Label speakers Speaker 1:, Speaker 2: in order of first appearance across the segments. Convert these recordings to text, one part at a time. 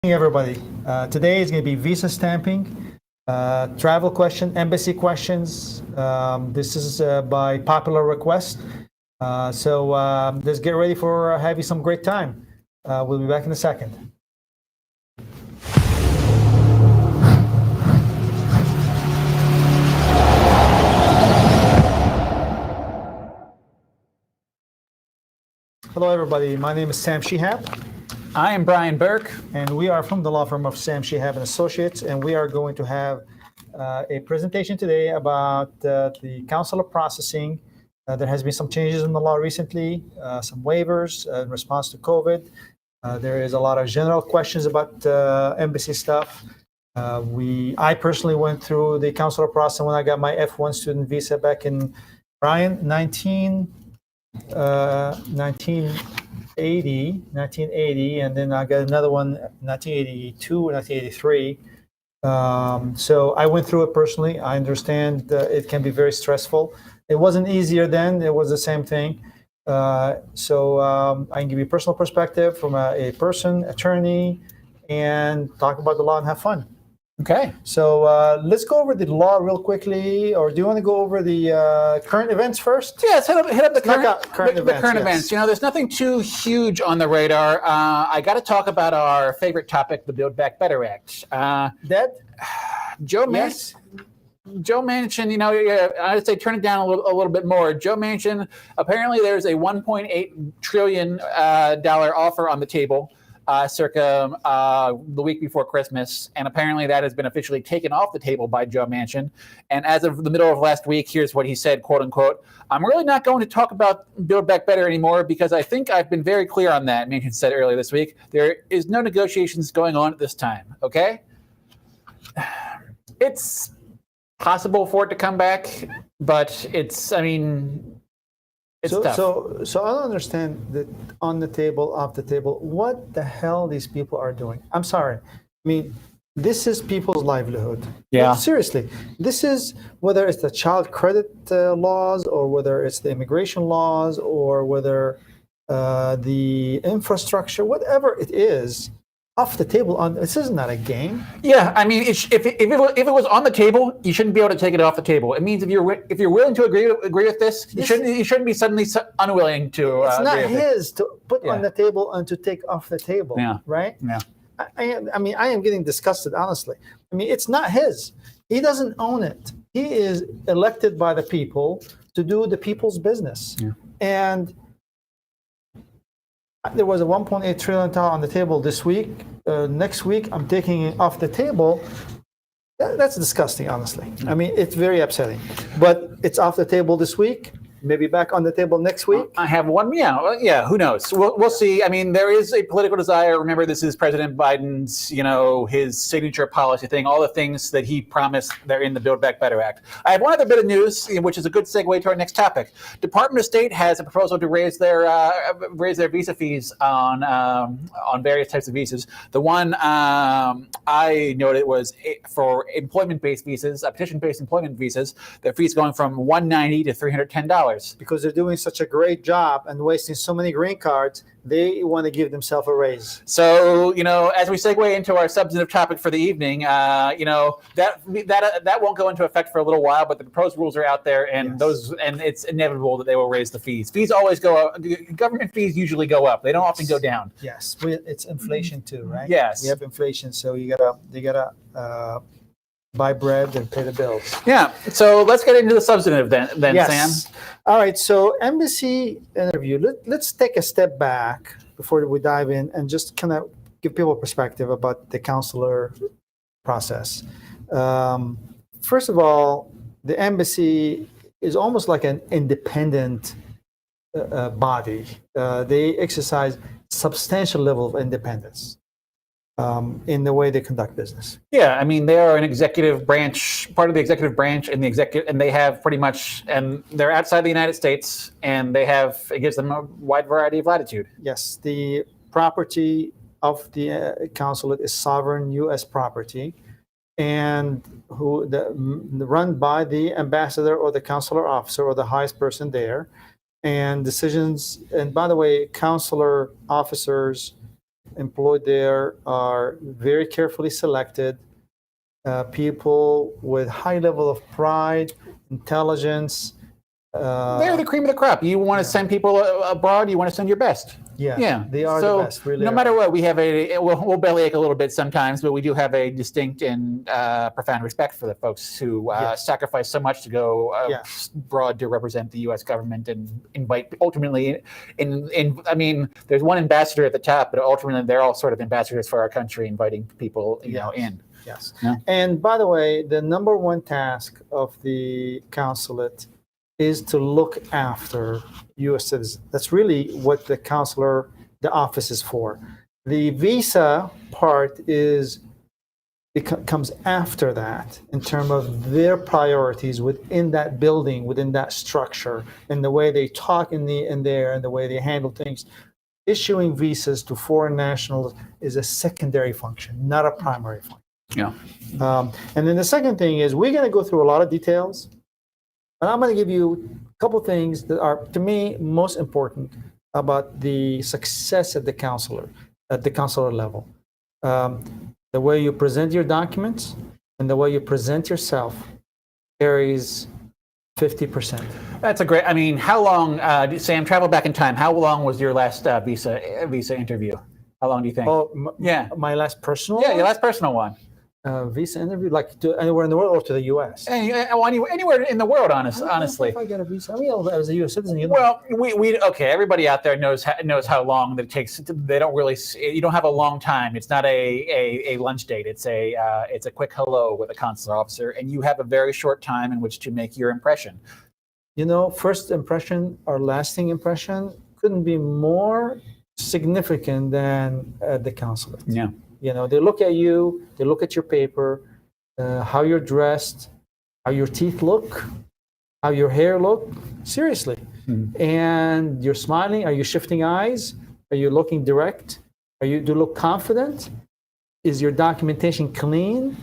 Speaker 1: Hey everybody. Today is going to be visa stamping, travel question, embassy questions. This is by popular request. Let's get ready for having some great time. We'll be back in a second. Hello everybody. My name is Sam Shihab.
Speaker 2: I am Brian Burke.
Speaker 1: And we are from the law firm of Sam Shihab and Associates, and we are going to have a presentation today about the consular processing. There has been some changes in the law recently, some waivers in response to COVID. There is a lot of general questions about embassy stuff. I personally went through the consular process when I got my F1 student visa back in, Brian, 1980, and then I got another one 1982, 1983. So I went through it personally. I understand it can be very stressful. It wasn't easier then. It was the same thing. I can give you personal perspective from a person, attorney, and talk about the law and have fun.
Speaker 2: Okay.
Speaker 1: So let's go over the law real quickly, or do you want to go over the current events first?
Speaker 2: Yeah, let's hit up the current
Speaker 1: events.
Speaker 2: Events. You know, there's nothing too huge on the radar. I got to talk about our favorite topic, the Build Back Better Act.
Speaker 1: Dead?
Speaker 2: Joe Manchin, you know, I'd say turn it down a little bit more. Joe Manchin, apparently there's a $1.8 trillion offer on the table. Circa the week before Christmas, and apparently that has been officially taken off the table by Joe Manchin. And as of the middle of last week, here's what he said, quote unquote, "I'm really not going to talk about Build Back Better anymore because I think I've been very clear on that," Manchin said earlier this week. "There is no negotiations going on at this time," okay? It's possible for it to come back, but it's tough.
Speaker 1: So I don't understand that on the table, off the table, what the hell these people are doing. I'm sorry. I mean, this is people's livelihood.
Speaker 2: Yeah.
Speaker 1: Like, seriously, this is whether it's the child credit laws, or whether it's the immigration laws, or whether the infrastructure, whatever it is, off the table. This is not a game.
Speaker 2: Yeah, I mean, if it was on the table, you shouldn't be able to take it off the table. It means if you're willing to agree with this, you shouldn't be suddenly unwilling to.
Speaker 1: It's not his to put on the table and to take off the table.
Speaker 2: Yeah.
Speaker 1: Right.
Speaker 2: Yeah.
Speaker 1: I am getting disgusted, honestly. I mean, it's not his. He doesn't own it. He is elected by the people to do the people's business.
Speaker 2: Yeah.
Speaker 1: And there was a $1.8 trillion on the table this week. Next week, I'm taking it off the table. That's disgusting, honestly. I mean, it's very upsetting. But it's off the table this week. Maybe back on the table next week.
Speaker 2: I have one. Yeah. Who knows? We'll see. I mean, there is a political desire. Remember, this is President Biden's, his signature policy thing. All the things that he promised, they're in the Build Back Better Act. I have one other bit of news, which is a good segue to our next topic. Department of State has a proposal to raise their visa fees on various types of visas. The one I noted was for employment-based visas, petition-based employment visas. Their fees going from $190 to $310.
Speaker 1: Because they're doing such a great job and wasting so many green cards, they want to give themselves a raise.
Speaker 2: So, as we segue into our substantive topic for the evening, that won't go into effect for a little while, but the proposed rules are out there, and it's inevitable that they will raise the fees. Fees always go up. Government fees usually go up. They don't often go down.
Speaker 1: Yes, it's inflation too, right?
Speaker 2: Yes,
Speaker 1: we have inflation, so you gotta buy bread and pay the bills.
Speaker 2: Yeah. So let's get into the substantive then
Speaker 1: yes.
Speaker 2: Sam.
Speaker 1: All right. So embassy interview. Let's take a step back before we dive in and just kind of give people a perspective about the consular process. First of all, the embassy is almost like an independent body. They exercise substantial level of independence in the way they conduct business.
Speaker 2: Yeah, I mean, they are an executive branch, part of the executive branch, and they have pretty much, and they're outside the United States, and it gives them a wide variety of latitude.
Speaker 1: Yes, the property of the consulate is sovereign U.S. property, and run by the ambassador or the consular officer or the highest person there, and decisions. And by the way, consular officers employed there are very carefully selected, people with high level of pride, intelligence.
Speaker 2: They're the cream of the crop. You want to send people abroad, you want to send your best.
Speaker 1: Yeah, they are
Speaker 2: so
Speaker 1: the best, really.
Speaker 2: No matter what, we have we'll bellyache a little bit sometimes, but we do have a distinct and profound respect for the folks who sacrifice so much to go abroad to represent the U.S. government and invite, ultimately, I mean, there's one ambassador at the top, but ultimately they're all sort of ambassadors for our country, inviting people, you know, in.
Speaker 1: Yes.
Speaker 2: Yeah.
Speaker 1: And by the way, the number one task of the consulate is to look after U.S. citizens. That's really what the the office is for. The visa part comes after that in terms of their priorities within that building, within that structure, and the way they talk in there, and the way they handle things. Issuing visas to foreign nationals is a secondary function, not a primary function.
Speaker 2: Yeah.
Speaker 1: And then the second thing is we're going to go through a lot of details. And I'm going to give you a couple things that are, to me, most important about the success at the consular level. The way you present your documents and the way you present yourself carries 50%.
Speaker 2: That's a great. I mean, how long? Sam, travel back in time. How long was your last visa interview? How long do you think?
Speaker 1: Oh,
Speaker 2: yeah.
Speaker 1: My last personal.
Speaker 2: Yeah,
Speaker 1: one?
Speaker 2: your last personal one.
Speaker 1: Visa interview, like to anywhere in the world or to the U.S.?
Speaker 2: Anywhere in the world, honestly.
Speaker 1: If I get a visa, I mean, as a U.S. citizen, you know.
Speaker 2: Well, okay. Everybody out there knows how long that it takes. They don't really. You don't have a long time. It's not a lunch date. It's a quick hello with a consular officer, and you have a very short time in which to make your impression.
Speaker 1: You know, first impression or lasting impression couldn't be more significant than at the consulate.
Speaker 2: Yeah.
Speaker 1: You know, they look at you, they look at your paper, how you're dressed, how your teeth look, how your hair look. Seriously. Mm-hmm. And you're smiling. Are you shifting eyes? Are you looking direct? Do you look confident? Is your documentation clean?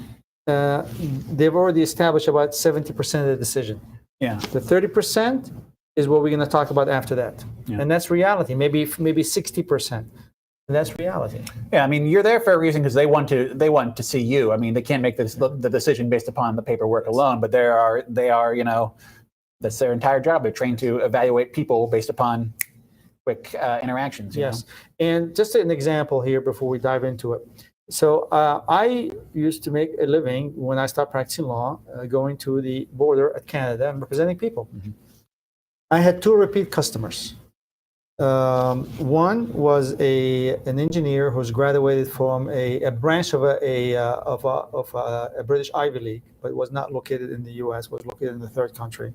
Speaker 1: They've already established about 70% of the decision.
Speaker 2: Yeah.
Speaker 1: The 30% is what we're going to talk about after that. Yeah. And that's reality, maybe 60%. And that's reality.
Speaker 2: Yeah, I mean, you're there for a reason because they want to see you. I mean, they can't make the decision based upon the paperwork alone, but they are, you know, that's their entire job. They're trained to evaluate people based upon quick interactions.
Speaker 1: Yes. And just an example here before we dive into it. So I used to make a living when I stopped practicing law, going to the border at Canada and representing people. Mm-hmm. I had 2 repeat customers. One was an engineer who's graduated from a branch of a British Ivy League, but was not located in the U.S., was located in the third country.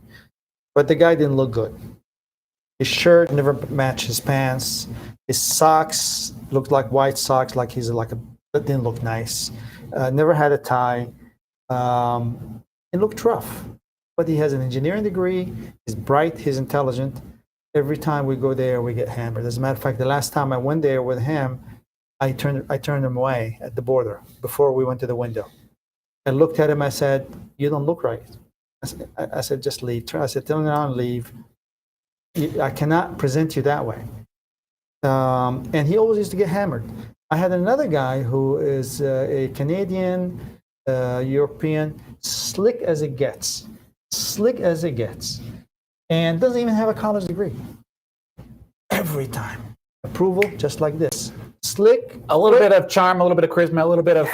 Speaker 1: But the guy didn't look good. His shirt never matched his pants. His socks looked like white socks, that didn't look nice. Never had a tie. It looked rough. But he has an engineering degree. He's bright. He's intelligent. Every time we go there, we get hammered. As a matter of fact, the last time I went there with him, I turned him away at the border before we went to the window. I looked at him. I said, "You don't look right." I said, "Just leave." I said, "Turn around and leave. I cannot present you that way." And he always used to get hammered. I had another guy who is a Canadian, European, slick as it gets, and doesn't even have a college degree. Every time. Approval, just like this. Slick.
Speaker 2: A little bit of charm, a little bit of charisma, a little bit of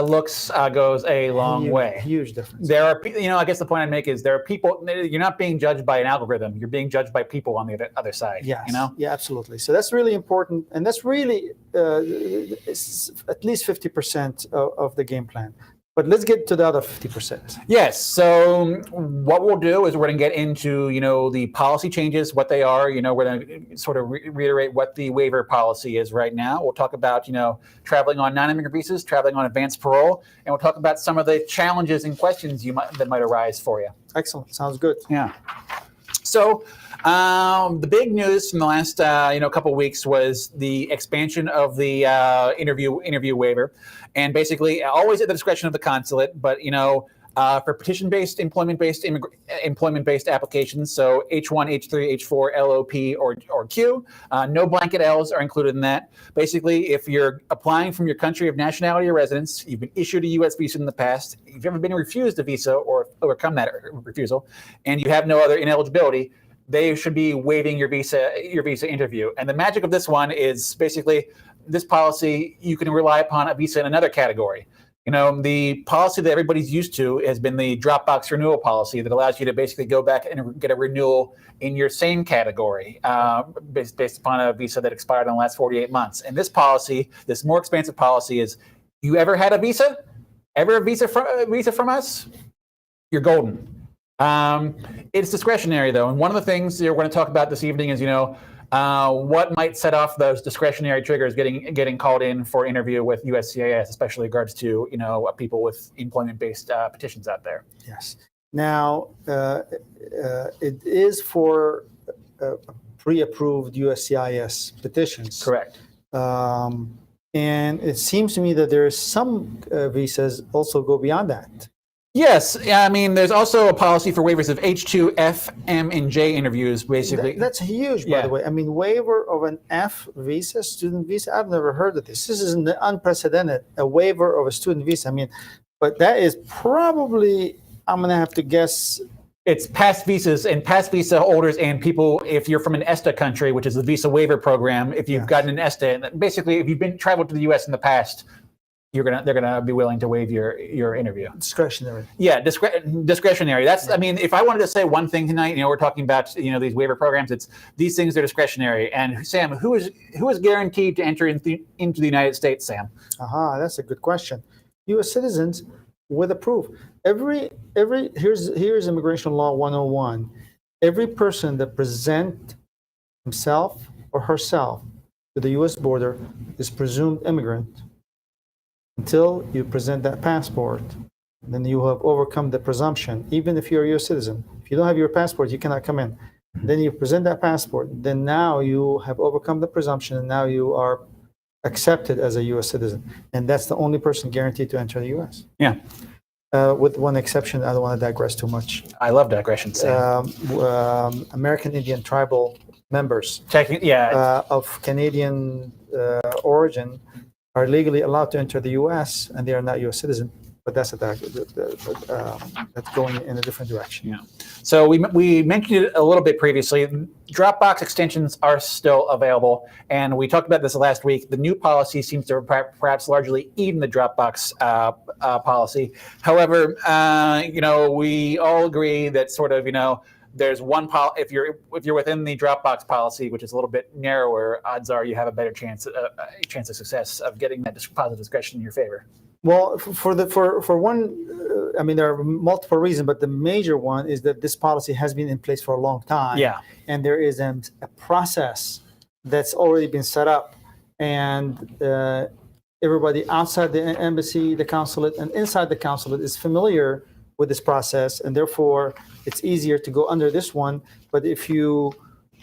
Speaker 2: looks goes a long way.
Speaker 1: Huge difference.
Speaker 2: There are, I guess the point I make is there are people, you're not being judged by an algorithm, you're being judged by people on the other side.
Speaker 1: Yes.
Speaker 2: You know?
Speaker 1: Yeah, absolutely. So that's really important. And that's really it's at least 50% of the game plan. But let's get to the other 50%.
Speaker 2: Yes. So what we'll do is we're going to get into, the policy changes, what they are. We're going to sort of reiterate what the waiver policy is right now. We'll talk about, traveling on non-immigrant visas, traveling on advanced parole, and we'll talk about some of the challenges and questions that might arise for you.
Speaker 1: Excellent. Sounds good.
Speaker 2: Yeah. So the big news from the last couple of weeks was the expansion of the interview waiver, and basically always at the discretion of the consulate. But For petition-based, employment-based applications, so H1, H3, H4, LOP, or Q, no blanket Ls are included in that. Basically, if you're applying from your country of nationality or residence, you've been issued a U.S. visa in the past, if you've ever been refused a visa or overcome that refusal, and you have no other ineligibility, they should be waiving your visa interview. And the magic of this one is basically this policy, you can rely upon a visa in another category. The policy that everybody's used to has been the Dropbox renewal policy that allows you to basically go back and get a renewal in your same category based upon a visa that expired in the last 48 months. And this policy, this more expansive policy, is you ever had a visa? Ever a visa from us? You're golden. It's discretionary, though. And one of the things we're going to talk about this evening is, what might set off those discretionary triggers getting called in for interview with USCIS, especially in regards to people with employment-based petitions out there.
Speaker 1: Yes. Now, it is for pre-approved USCIS petitions.
Speaker 2: Correct.
Speaker 1: And it seems to me that there are some visas also go beyond that.
Speaker 2: Yes, I mean, there's also a policy for waivers of H2, F, M, and J interviews, basically.
Speaker 1: That's huge, by the way. I mean, waiver of an F visa, student visa, I've never heard of this. This is unprecedented, a waiver of a student visa. I mean, but that is probably, I'm going to have to guess.
Speaker 2: It's past visas and past visa holders and people, if you're from an ESTA country, which is the visa waiver program, if you've gotten an ESTA, basically, if you've traveled to the U.S. in the past, they're gonna be willing to waive your interview.
Speaker 1: Discretionary.
Speaker 2: Yeah, discretionary. That's I mean, if I wanted to say one thing tonight, we're talking about these waiver programs. It's these things are discretionary. And Sam, who is guaranteed to enter into the United States? Sam.
Speaker 1: That's a good question. U.S. citizens with a proof. Here's Immigration Law 101. Every person that presents himself or herself to the U.S. border is presumed immigrant. Until you present that passport, then you have overcome the presumption, even if you're a U.S. citizen. If you don't have your passport, you cannot come in. Then you present that passport, then now you have overcome the presumption, and now you are accepted as a U.S. citizen. And that's the only person guaranteed to enter the U.S.
Speaker 2: Yeah.
Speaker 1: With one exception, I don't want to digress too much.
Speaker 2: I love digressions.
Speaker 1: American Indian tribal members of Canadian origin are legally allowed to enter the U.S. and they are not U.S. citizen, but that's going in a different direction.
Speaker 2: Yeah. So we mentioned it a little bit previously. Dropbox extensions are still available, and we talked about this last week. The new policy seems to perhaps largely even the Dropbox policy. However, we all agree that sort of there's one if you're within the Dropbox policy, which is a little bit narrower, odds are you have a better chance of success of getting that positive discretion in your favor.
Speaker 1: Well, for one, I mean, there are multiple reasons, but the major one is that this policy has been in place for a long time.
Speaker 2: Yeah.
Speaker 1: And there is a process that's already been set up, and everybody outside the embassy, the consulate, and inside the consulate is familiar with this process, and therefore it's easier to go under this one. But if you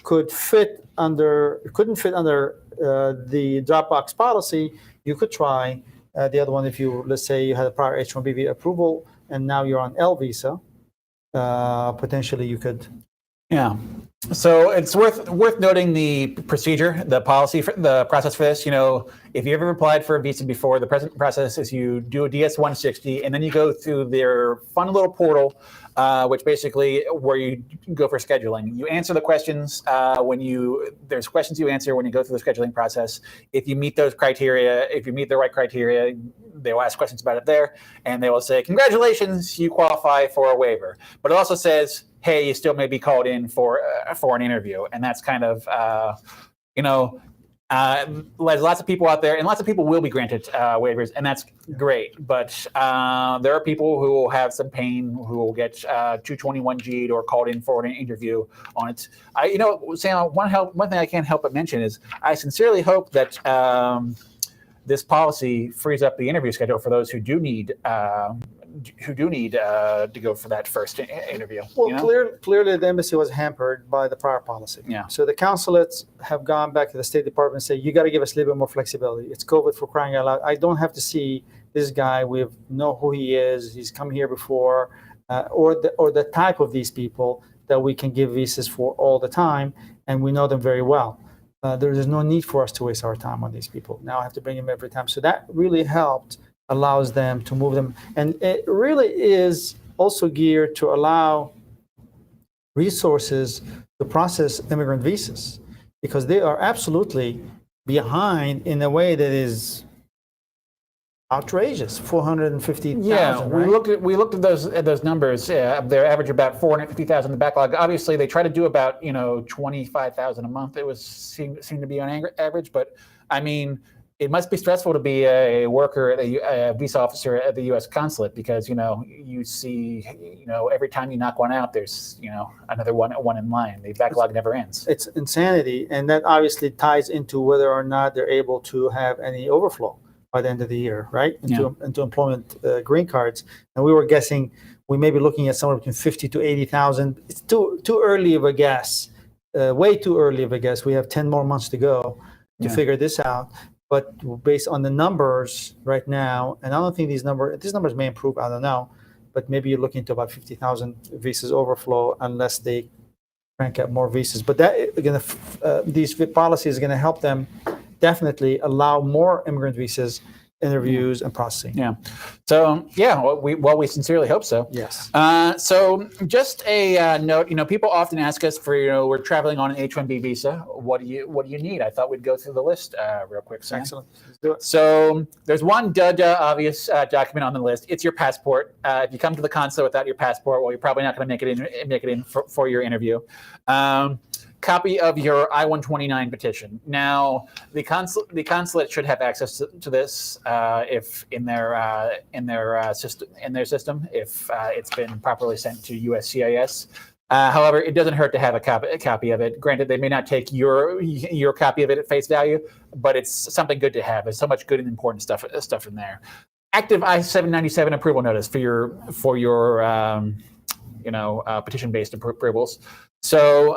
Speaker 1: couldn't fit under the Dropbox policy, you could try the other one. If let's say you had a prior H1B approval and now you're on L visa, potentially you could.
Speaker 2: Yeah. So it's worth noting the procedure, the policy, the process for this. If you ever applied for a visa before, the present process is you do a DS-160, and then you go through their fun little portal, which basically where you go for scheduling. You answer the questions there's questions you answer when you go through the scheduling process. If you meet those criteria, if you meet the right criteria, they will ask questions about it there, and they will say, "Congratulations, you qualify for a waiver." But it also says, "Hey, you still may be called in for an interview," and that's kind of there's lots of people out there, and lots of people will be granted waivers, and that's great. But there are people who will have some pain, who will get 221G'd or called in for an interview on it. Sam, one thing I can't help but mention is I sincerely hope that this policy frees up the interview schedule for those who do need to go for that first interview.
Speaker 1: Well, clearly the embassy was hampered by the prior policy.
Speaker 2: Yeah.
Speaker 1: So the consulates have gone back to the State Department and say, you got to give us a little bit more flexibility. It's COVID, for crying out loud. I don't have to see this guy, we know who he is, he's come here before, or the type of these people that we can give visas for all the time, and we know them very well. There is no need for us to waste our time on these people. Now I have to bring them every time. So that really helped, allows them to move them. And it really is also geared to allow resources to process immigrant visas, because they are absolutely behind in a way that is outrageous. 450,000.
Speaker 2: Yeah,
Speaker 1: right?
Speaker 2: we looked at those numbers. They're average about 450,000 in the backlog. Obviously, they try to do about 25,000 a month. It seemed to be on average, but I mean, it must be stressful to be a worker, a visa officer at the U.S. consulate, because you see every time you knock one out, there's another one in line. The backlog never ends.
Speaker 1: It's insanity, and that obviously ties into whether or not they're able to have any overflow by the end of the year, right? Into employment green cards. And we were guessing we may be looking at somewhere between 50 to 80,000. It's too early of a guess, way too early of a guess. We have 10 more months to go to figure this out. But based on the numbers right now, and I don't think these numbers may improve, I don't know, but maybe you're looking to about 50,000 visas overflow unless they crank up more visas. But that again, these policies are going to help them definitely allow more immigrant visas, interviews, and processing.
Speaker 2: Yeah. So we sincerely hope so.
Speaker 1: Yes.
Speaker 2: So just a note, people often ask us for, we're traveling on an H1B visa. What do you need? I thought we'd go through the list real quick, Sam.
Speaker 1: Excellent. Let's do it.
Speaker 2: So there's one obvious document on the list. It's your passport. If you come to the consulate without your passport, well, you're probably not going to make it in for your interview. Copy of your I-129 petition. Now, the consulate should have access to this if in their system if it's been properly sent to USCIS. However, it doesn't hurt to have a copy of it. Granted, they may not take your copy of it at face value, but it's something good to have. There's so much good and important stuff in there. Active I-797 approval notice for your petition-based approvals. So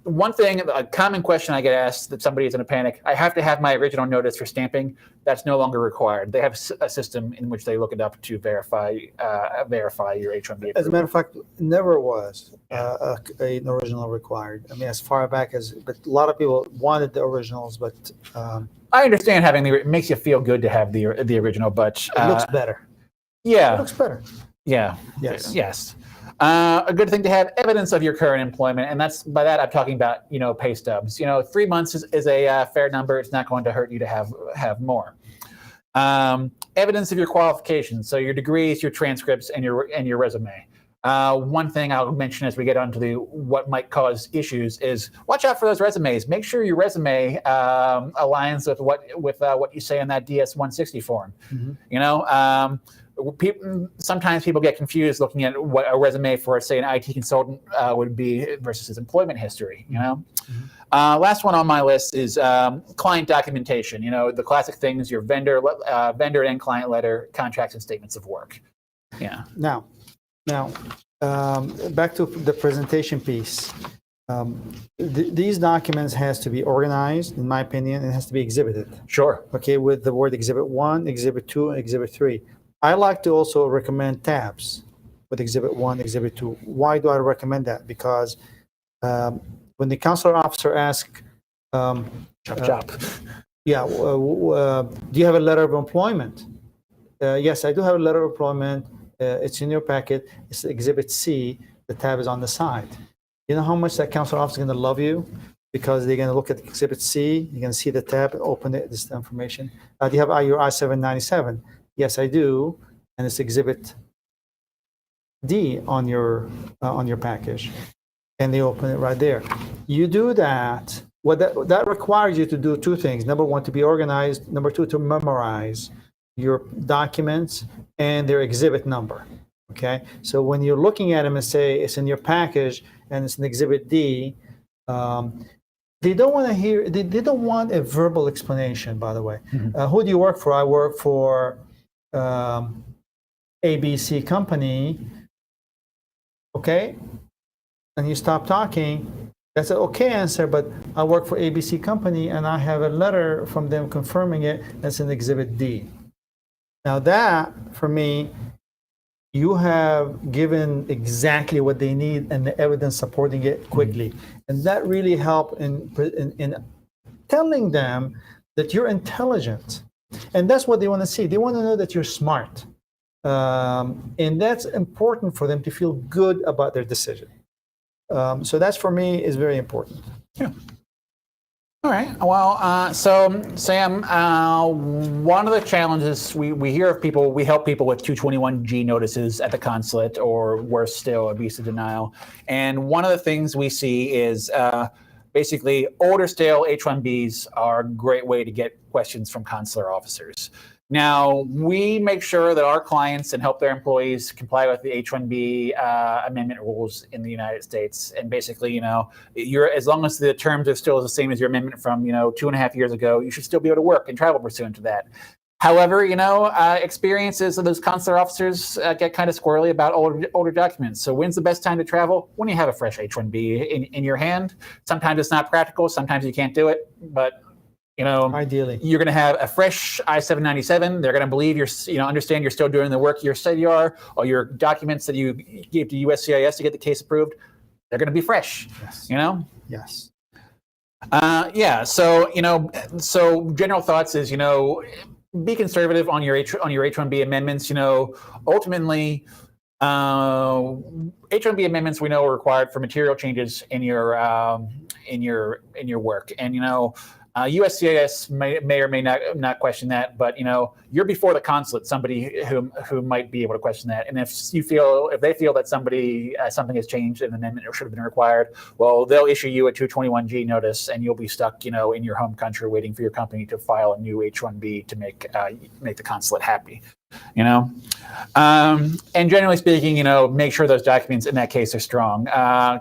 Speaker 2: one thing, a common question I get asked that somebody is in a panic, I have to have my original notice for stamping. That's no longer required. They have a system in which they look it up to verify your H-1B.
Speaker 1: As a matter of fact, never was an original required. I mean, as far back but a lot of people wanted the originals, but
Speaker 2: I understand it makes you feel good to have the original, but
Speaker 1: it looks better.
Speaker 2: Yeah.
Speaker 1: It looks better.
Speaker 2: Yeah.
Speaker 1: Yes.
Speaker 2: A good thing to have evidence of your current employment, and by that I'm talking about pay stubs. 3 months is a fair number. It's not going to hurt you to have more. Evidence of your qualifications, so your degrees, your transcripts, and your resume. One thing I'll mention as we get onto what might cause issues is watch out for those resumes. Make sure your resume aligns with what you say in that DS-160 form. Mm-hmm. Sometimes people get confused looking at what a resume for, say, an IT consultant would be versus his employment history. Mm-hmm. Last one on my list is client documentation. The classic things: your vendor and client letter, contracts, and statements of work. Yeah.
Speaker 1: Now, back to the presentation piece. These documents has to be organized, in my opinion, and has to be exhibited.
Speaker 2: Sure.
Speaker 1: Okay, with the word Exhibit 1, Exhibit 2, and Exhibit 3. I like to also recommend tabs with Exhibit 1, Exhibit 2. Why do I recommend that? Because when the consular officer asks,
Speaker 2: chop.
Speaker 1: Yeah, do you have a letter of employment? Yes, I do have a letter of employment. It's in your packet. It's Exhibit C. The tab is on the side. You know how much that consular officer is going to love you? Because they're going to look at Exhibit C. You're going to see the tab and open it, this information. Do you have your I-797? Yes, I do, and it's Exhibit D on your package, and they open it right there. You do that. What that requires you to do two things. Number one, to be organized. Number two, to memorize your documents and their exhibit number. Okay, so when you're looking at them and say it's in your package and it's an Exhibit D, they don't want to hear. They don't want a verbal explanation. By the way,
Speaker 2: Mm-hmm.
Speaker 1: Who do you work for? I work for ABC company, okay, and you stop talking, that's an okay answer, but I work for ABC company and I have a letter from them confirming it, that's an Exhibit D. Now that, for me, you have given exactly what they need and the evidence supporting it quickly. And that really helped in telling them that you're intelligent. And that's what they want to see. They want to know that you're smart. And that's important for them to feel good about their decision. So that's, for me, is very important.
Speaker 2: Yeah. All right. Well, so Sam, one of the challenges we hear of people, we help people with 221G notices at the consulate, or worse still, a visa denial. And one of the things we see is basically older stale H1Bs are a great way to get questions from consular officers. Now, we make sure that our clients and help their employees comply with the H1B amendment rules in the United States. And basically, you're, as long as the terms are still the same as your amendment from, 2.5 years ago, you should still be able to work and travel pursuant to that. However, experiences of those consular officers get kind of squirrely about older documents. So when's the best time to travel? When you have a fresh H1B in your hand. Sometimes it's not practical. Sometimes you can't do it. But
Speaker 1: ideally,
Speaker 2: you're going to have a fresh I-797. They're going to believe understand you're still doing the work you said you are, or your documents that you gave to USCIS to get the case approved. They're going to be fresh.
Speaker 1: Yes. Yes.
Speaker 2: Yeah. So so general thoughts is be conservative on your H1B amendments. Ultimately, H1B amendments we know are required for material changes in your work, and USCIS may or may not question that, but you're before the consulate, somebody who might be able to question that. And if they feel that something has changed and an amendment should have been required, well, they'll issue you a 221G notice, and you'll be stuck in your home country waiting for your company to file a new H1B to make the consulate happy. And generally speaking, make sure those documents in that case are strong.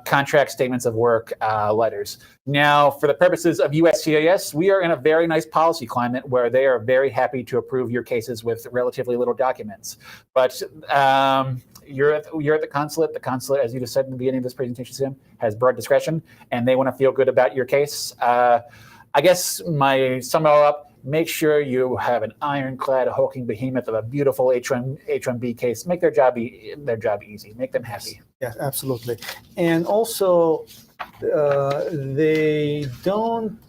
Speaker 2: Contract, statements of work, letters. Now, for the purposes of USCIS, we are in a very nice policy climate where they are very happy to approve your cases with relatively little documents. But you're at the consulate. The consulate, as you just said in the beginning of this presentation, Sam, has broad discretion, and they want to feel good about your case. I guess my sum it all up, make sure you have an ironclad, hulking behemoth of a beautiful H1B case. Make their job easy. Make them happy.
Speaker 1: Yes, absolutely. And also, they don't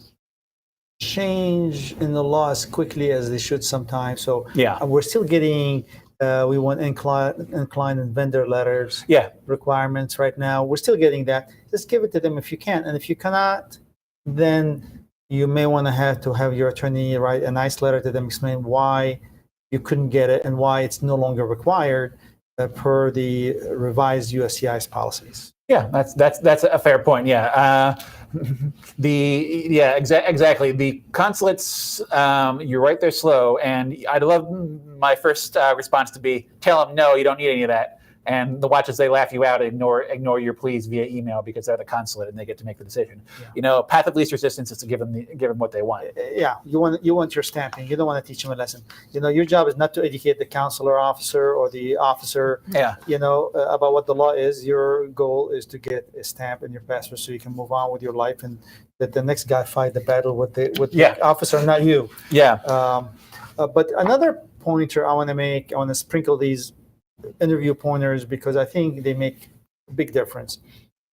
Speaker 1: change in the law as quickly as they should sometimes. So
Speaker 2: yeah,
Speaker 1: we're still getting, we want incline and vendor letters, requirements right now. We're still getting that. Just give it to them if you can. And if you cannot, then you may want to have your attorney write a nice letter to them, explain why you couldn't get it and why it's no longer required per the revised USCIS policies.
Speaker 2: Yeah, that's a fair point. Yeah, exactly. The consulates, you're right, they're slow, and I'd love my first response to be, tell them no, you don't need any of that. And the watches, they laugh you out and ignore your pleas via email because they're the consulate and they get to make the decision. Yeah. Path of least resistance is to give them what they want.
Speaker 1: Yeah, you want your stamping. You don't want to teach them a lesson. Your job is not to educate the consular officer or the officer.
Speaker 2: Yeah.
Speaker 1: About what the law is. Your goal is to get a stamp in your passport so you can move on with your life and let the next guy fight the battle with the officer, not you.
Speaker 2: Yeah.
Speaker 1: But another pointer I want to sprinkle these interview pointers because I think they make a big difference.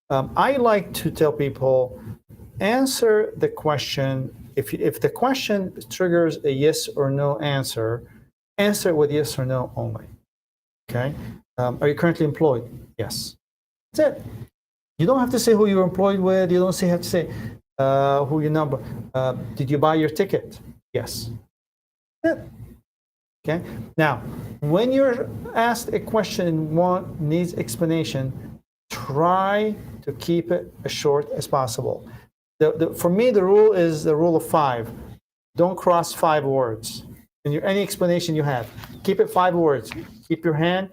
Speaker 1: I like to tell people, answer the question. If the question triggers a yes or no answer it with yes or no only. Okay. Are you currently employed? Yes. That's it. You don't have to say who you're employed with. You don't have to say who your number. Did you buy your ticket? Yes. That's it. Okay. Now, when you're asked a question and needs explanation, try to keep it as short as possible. For me, the rule is the rule of 5. Don't cross 5 words. In any explanation you have, keep it 5 words. Keep your hand.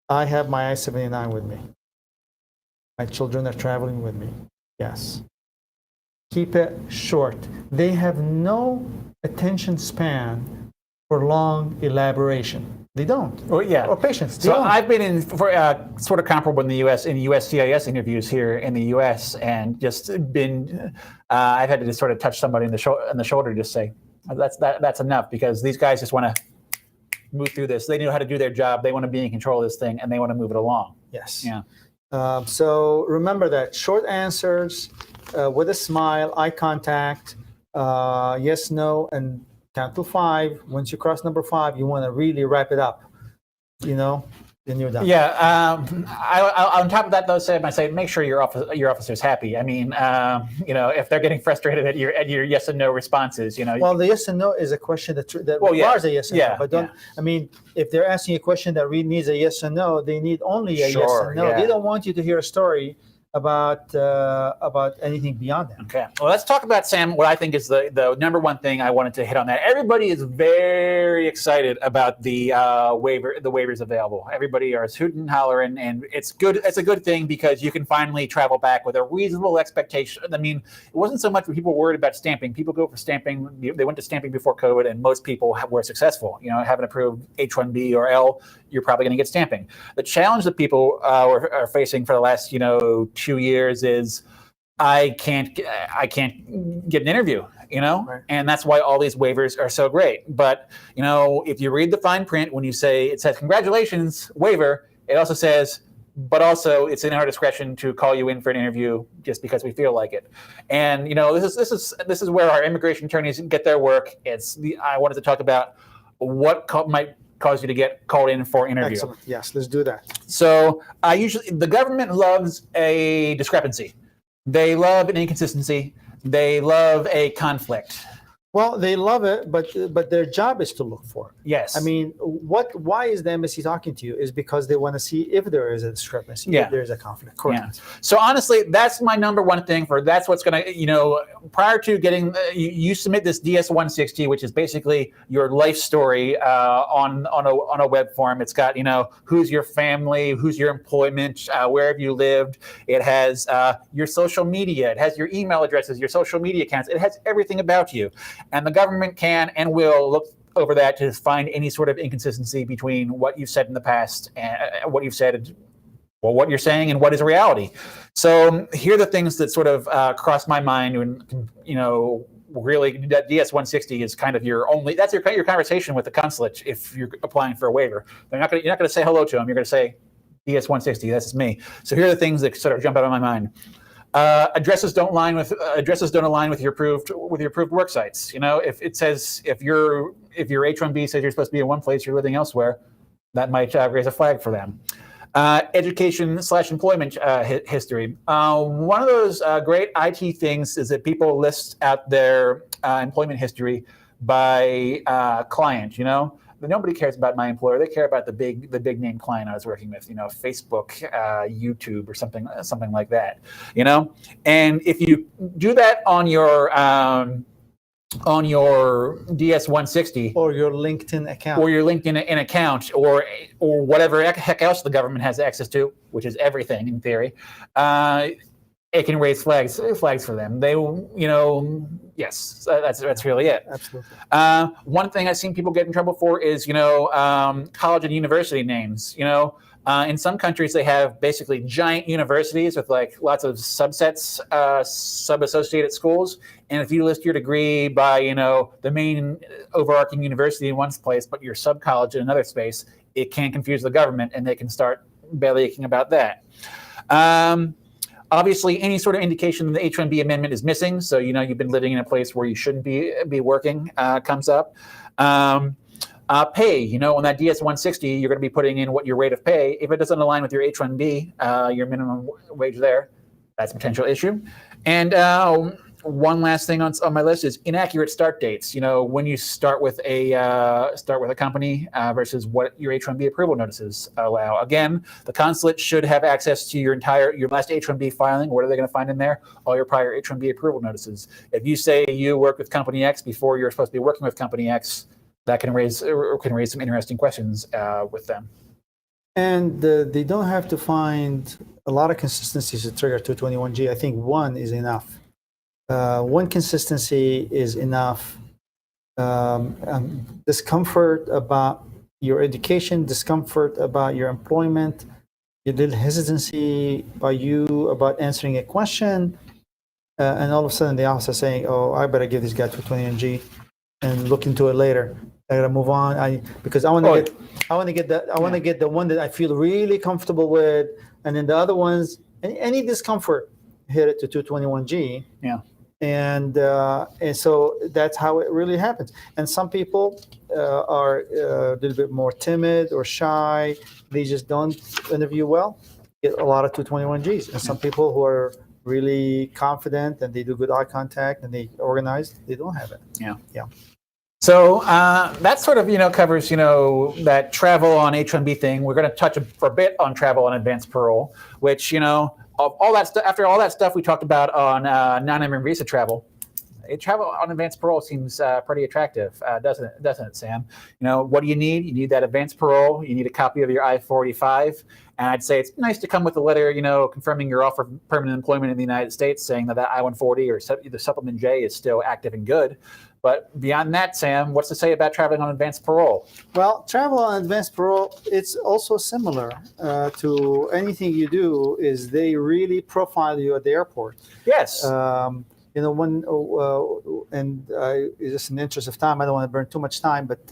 Speaker 1: I have my I-79 with me. My children are traveling with me. Yes. Keep it short. They have no attention span for long elaboration. They don't.
Speaker 2: Oh, yeah.
Speaker 1: Or patience.
Speaker 2: So I've been in for sort of comparable in the U.S. in USCIS interviews here in the U.S. and just been. I've had to just sort of touch somebody in the shoulder, and just say, that's enough, because these guys just want to move through this. They know how to do their job. They want to be in control of this thing, and they want to move it along.
Speaker 1: Yes.
Speaker 2: Yeah.
Speaker 1: So remember that short answers with a smile, eye contact, yes, no, and count to 5. Once you cross number 5, you want to really wrap it up. Then you're done.
Speaker 2: Yeah. On top of that, though, I say make sure your officer's happy. I mean, if they're getting frustrated at your yes and no responses,
Speaker 1: Well, the yes and no is a question that requires a yes and no. But I mean, if they're asking a question that really needs a yes and no, they need only a yes and no. They don't want you to hear a story about anything beyond that.
Speaker 2: Okay. Well, let's talk about, Sam, what I think is the number one thing I wanted to hit on that. Everybody is very excited about the waivers available. Everybody is hooting and hollering, and it's good. It's a good thing because you can finally travel back with a reasonable expectation. I mean, it wasn't so much when people were worried about stamping. People go for stamping. They went to stamping before COVID, and most people were successful. Have an approved H1B or L, you're probably going to get stamping. The challenge that people are facing for the last 2 years is I can't get an interview,
Speaker 1: Right.
Speaker 2: And that's why all these waivers are so great. But if you read the fine print, when it says congratulations waiver, it also says, but also it's in our discretion to call you in for an interview just because we feel like it. And this is where our immigration attorneys get their work. I wanted to talk about what might cause you to get called in for an interview.
Speaker 1: Excellent. Yes, let's do that.
Speaker 2: So the government loves a discrepancy. They love an inconsistency. They love a conflict.
Speaker 1: Well, they love it, but their job is to look for it.
Speaker 2: Yes.
Speaker 1: I mean, why is the embassy talking to you? Is because they want to see if there is a discrepancy, if there is a conflict. Correct.
Speaker 2: Yeah. So honestly, that's my number one thing that's what's going to, prior to getting, you submit this DS-160, which is basically your life story on a web form. It's got, who's your family, who's your employment, where have you lived. It has your social media. It has your email addresses, your social media accounts. It has everything about you. And the government can and will look over that to find any sort of inconsistency between what you've said in the past and what you've said, what you're saying and what is reality. So here are the things that sort of cross my mind when, really that DS-160 is kind of your conversation with the consulate if you're applying for a waiver. You're not going to say hello to them. You're going to say DS-160, this is me. So here are the things that sort of jump out of my mind. Addresses don't align with your approved work sites. If it says if your H1B says you're supposed to be in one place, you're living elsewhere, that might raise a flag for them. Education/employment history. One of those great IT things is that people list out their employment history by client. But nobody cares about my employer. They care about the big name client I was working with, Facebook, YouTube, or something like that, And if you do that on your DS-160
Speaker 1: or your LinkedIn
Speaker 2: account, or whatever heck else the government has access to, which is everything in theory, it can raise flags for them. They, yes, that's really it.
Speaker 1: Absolutely.
Speaker 2: One thing I've seen people get in trouble for is, college and university names. In some countries they have basically giant universities with like lots of subsets, sub-associated schools. And if you list your degree by, the main overarching university in one place, but your sub-college in another space, it can confuse the government and they can start belly aching about that. Obviously, any sort of indication that the H1B amendment is missing, so you've been living in a place where you shouldn't be working, comes up. Pay, on that DS-160, you're going to be putting in what your rate of pay. If it doesn't align with your H1B, your minimum wage there, that's a potential issue. And one last thing on my list is inaccurate start dates. When you start with a company versus what your H1B approval notices allow. Again, the consulate should have access to your last H1B filing. What are they going to find in there? All your prior H1B approval notices. If you say you work with company X before you're supposed to be working with company X, that can raise some interesting questions with them.
Speaker 1: And they don't have to find a lot of consistencies to trigger 221G. I think one is enough. One consistency is enough. Discomfort about your education, discomfort about your employment, a little hesitancy by you about answering a question, and all of a sudden the officer saying, "Oh, I better give this guy 221G and look into it later." I gotta move on. Because I want to
Speaker 2: Oh,
Speaker 1: get the one that I feel really comfortable with, and then the other ones, any discomfort, hit it to 221G.
Speaker 2: Yeah.
Speaker 1: And so that's how it really happens. And some people are a little bit more timid or shy. They just don't interview well, get a lot of 221Gs. And some people who are really confident and they do good eye contact and they organize, they don't have it.
Speaker 2: Yeah. So that sort of, covers, that travel on H1B thing. We're going to touch for a bit on travel on advanced parole, which, all that stuff. After all that stuff we talked about on non-immigrant visa travel, travel on advanced parole seems pretty attractive, doesn't it, Sam? What do you need? You need that advanced parole. You need a copy of your I-485. And I'd say it's nice to come with a letter, confirming your offer of permanent employment in the United States, saying that I-140 or the Supplement J is still active and good. But beyond that, Sam, what's to say about traveling on advanced parole?
Speaker 1: Well, travel on advanced parole, it's also similar to anything you do. Is they really profile you at the airport?
Speaker 2: Yes.
Speaker 1: And just in the interest of time, I don't want to burn too much time, but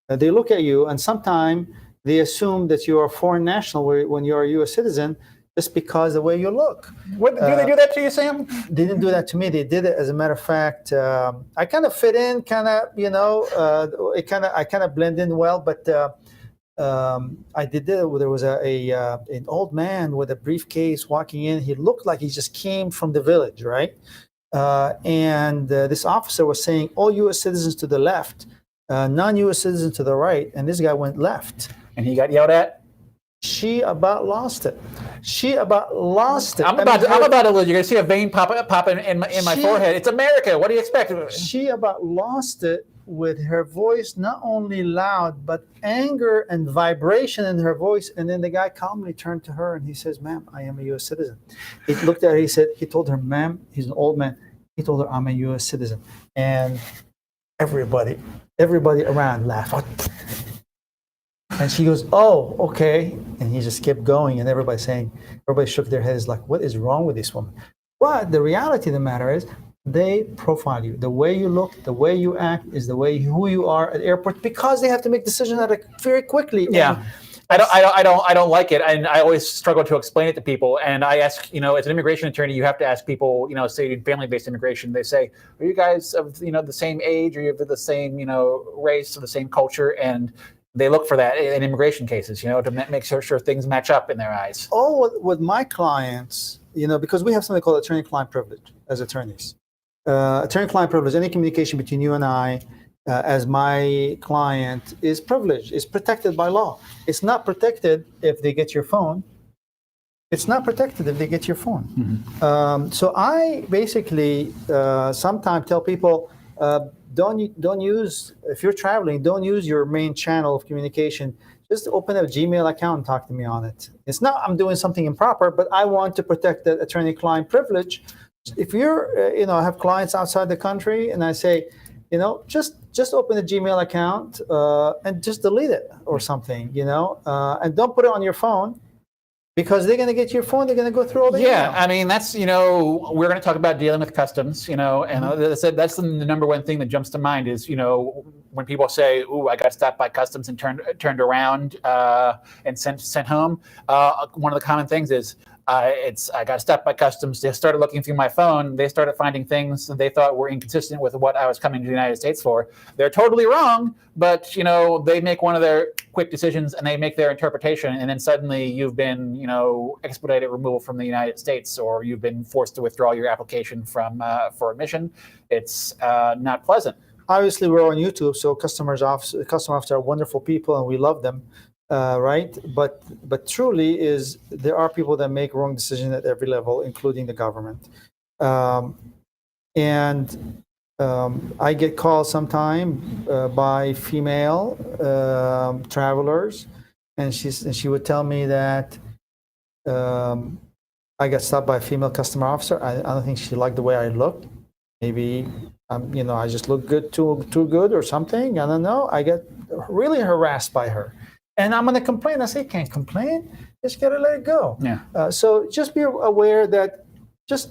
Speaker 1: they look at you, and sometimes they assume that you are a foreign national when you're a U.S. citizen, just because of the way you look.
Speaker 2: Do they do that to you, Sam?
Speaker 1: They didn't do that to me. They did it, as a matter of fact. I kind of fit in, I kind of blend in well, but I did it. There was an old man with a briefcase walking in. He looked like he just came from the village, right? And this officer was saying, all U.S. citizens to the left, non-U.S. citizens to the right, and this guy went left.
Speaker 2: And he got yelled at?
Speaker 1: She about lost it. I'm about
Speaker 2: to lose. You're gonna see a vein pop in my forehead. It's America. What do you expect?
Speaker 1: She about lost it with her voice, not only loud but anger and vibration in her voice. And then the guy calmly turned to her and he says, "Ma'am, I am a U.S. citizen." He looked at her. He told her, "Ma'am," he's an old man. He told her, "I'm a U.S. citizen," and everybody around laughed. And she goes, "Oh, okay." And he just kept going, and everybody shook their heads like, "What is wrong with this woman?" But the reality of the matter is, they profile you. The way you look, the way you act is the way who you are at the airport, because they have to make decisions very quickly.
Speaker 2: Yeah. I don't like it, and I always struggle to explain it to people. And I ask, as an immigration attorney, you have to ask people, say in family-based immigration, they say, "Are you guys of the same age, or you have the same race or the same culture?" And they look for that in immigration cases, to make sure things match up in their eyes.
Speaker 1: Oh, with my clients, because we have something called attorney-client privilege as attorneys. Attorney-client privilege, any communication between you and I, as my client, is privileged, is protected by law. It's not protected if they get your phone. It's not protected if they get your phone. Mm-hmm. So I basically sometimes tell people, don't use, if you're traveling, don't use your main channel of communication. Just open a Gmail account and talk to me on it. It's not I'm doing something improper, but I want to protect the attorney-client privilege. If you're, I have clients outside the country, and I say, just open a Gmail account and just delete it or something, and don't put it on your phone. Because they're going to get your phone, they're going to go through all the email.
Speaker 2: I mean, that's, we're going to talk about dealing with customs, and that's the number one thing that jumps to mind is, when people say, "Ooh, I got stopped by customs and turned around and sent home," one of the common things is, I got stopped by customs. They started looking through my phone. They started finding things that they thought were inconsistent with what I was coming to the United States for. They're totally wrong, but they make one of their quick decisions and they make their interpretation, and then suddenly you've been expedited removal from the United States, or you've been forced to withdraw your application for admission. It's not pleasant.
Speaker 1: Obviously, we're on YouTube, so customer officers are wonderful people, and we love them. Right, but truly there are people that make wrong decisions at every level, including the government. And I get calls sometime by female travelers, and she would tell me that I got stopped by a female customer officer. I don't think she liked the way I looked. Maybe I just look good, too good or something. I don't know. I get really harassed by her. And I'm going to complain. I say, "Can't complain. Just got to let it go."
Speaker 2: Yeah.
Speaker 1: So just be aware that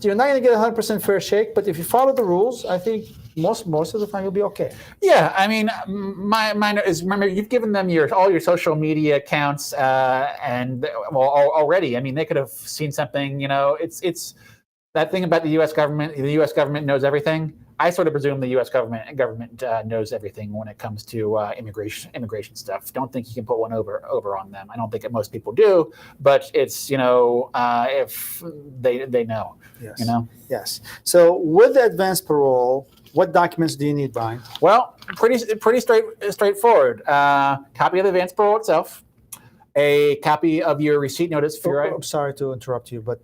Speaker 1: you're not going to get 100% fair shake, but if you follow the rules, I think most of the time you'll be okay.
Speaker 2: Yeah, I mean, mine is, remember, you've given them all your social media accounts, and well, already. I mean, they could have seen something. It's that thing about the U.S. government. The U.S. government knows everything. I sort of presume the U.S. government knows everything when it comes to immigration stuff. Don't think you can put one over on them. I don't think that most people do, but it's if they know.
Speaker 1: Yes.
Speaker 2: Yes.
Speaker 1: So with the advanced parole, what documents do you need, Brian?
Speaker 2: Well, pretty straightforward. Copy of the advance parole itself, a copy of your receipt notice for your.
Speaker 1: I'm sorry to interrupt you, but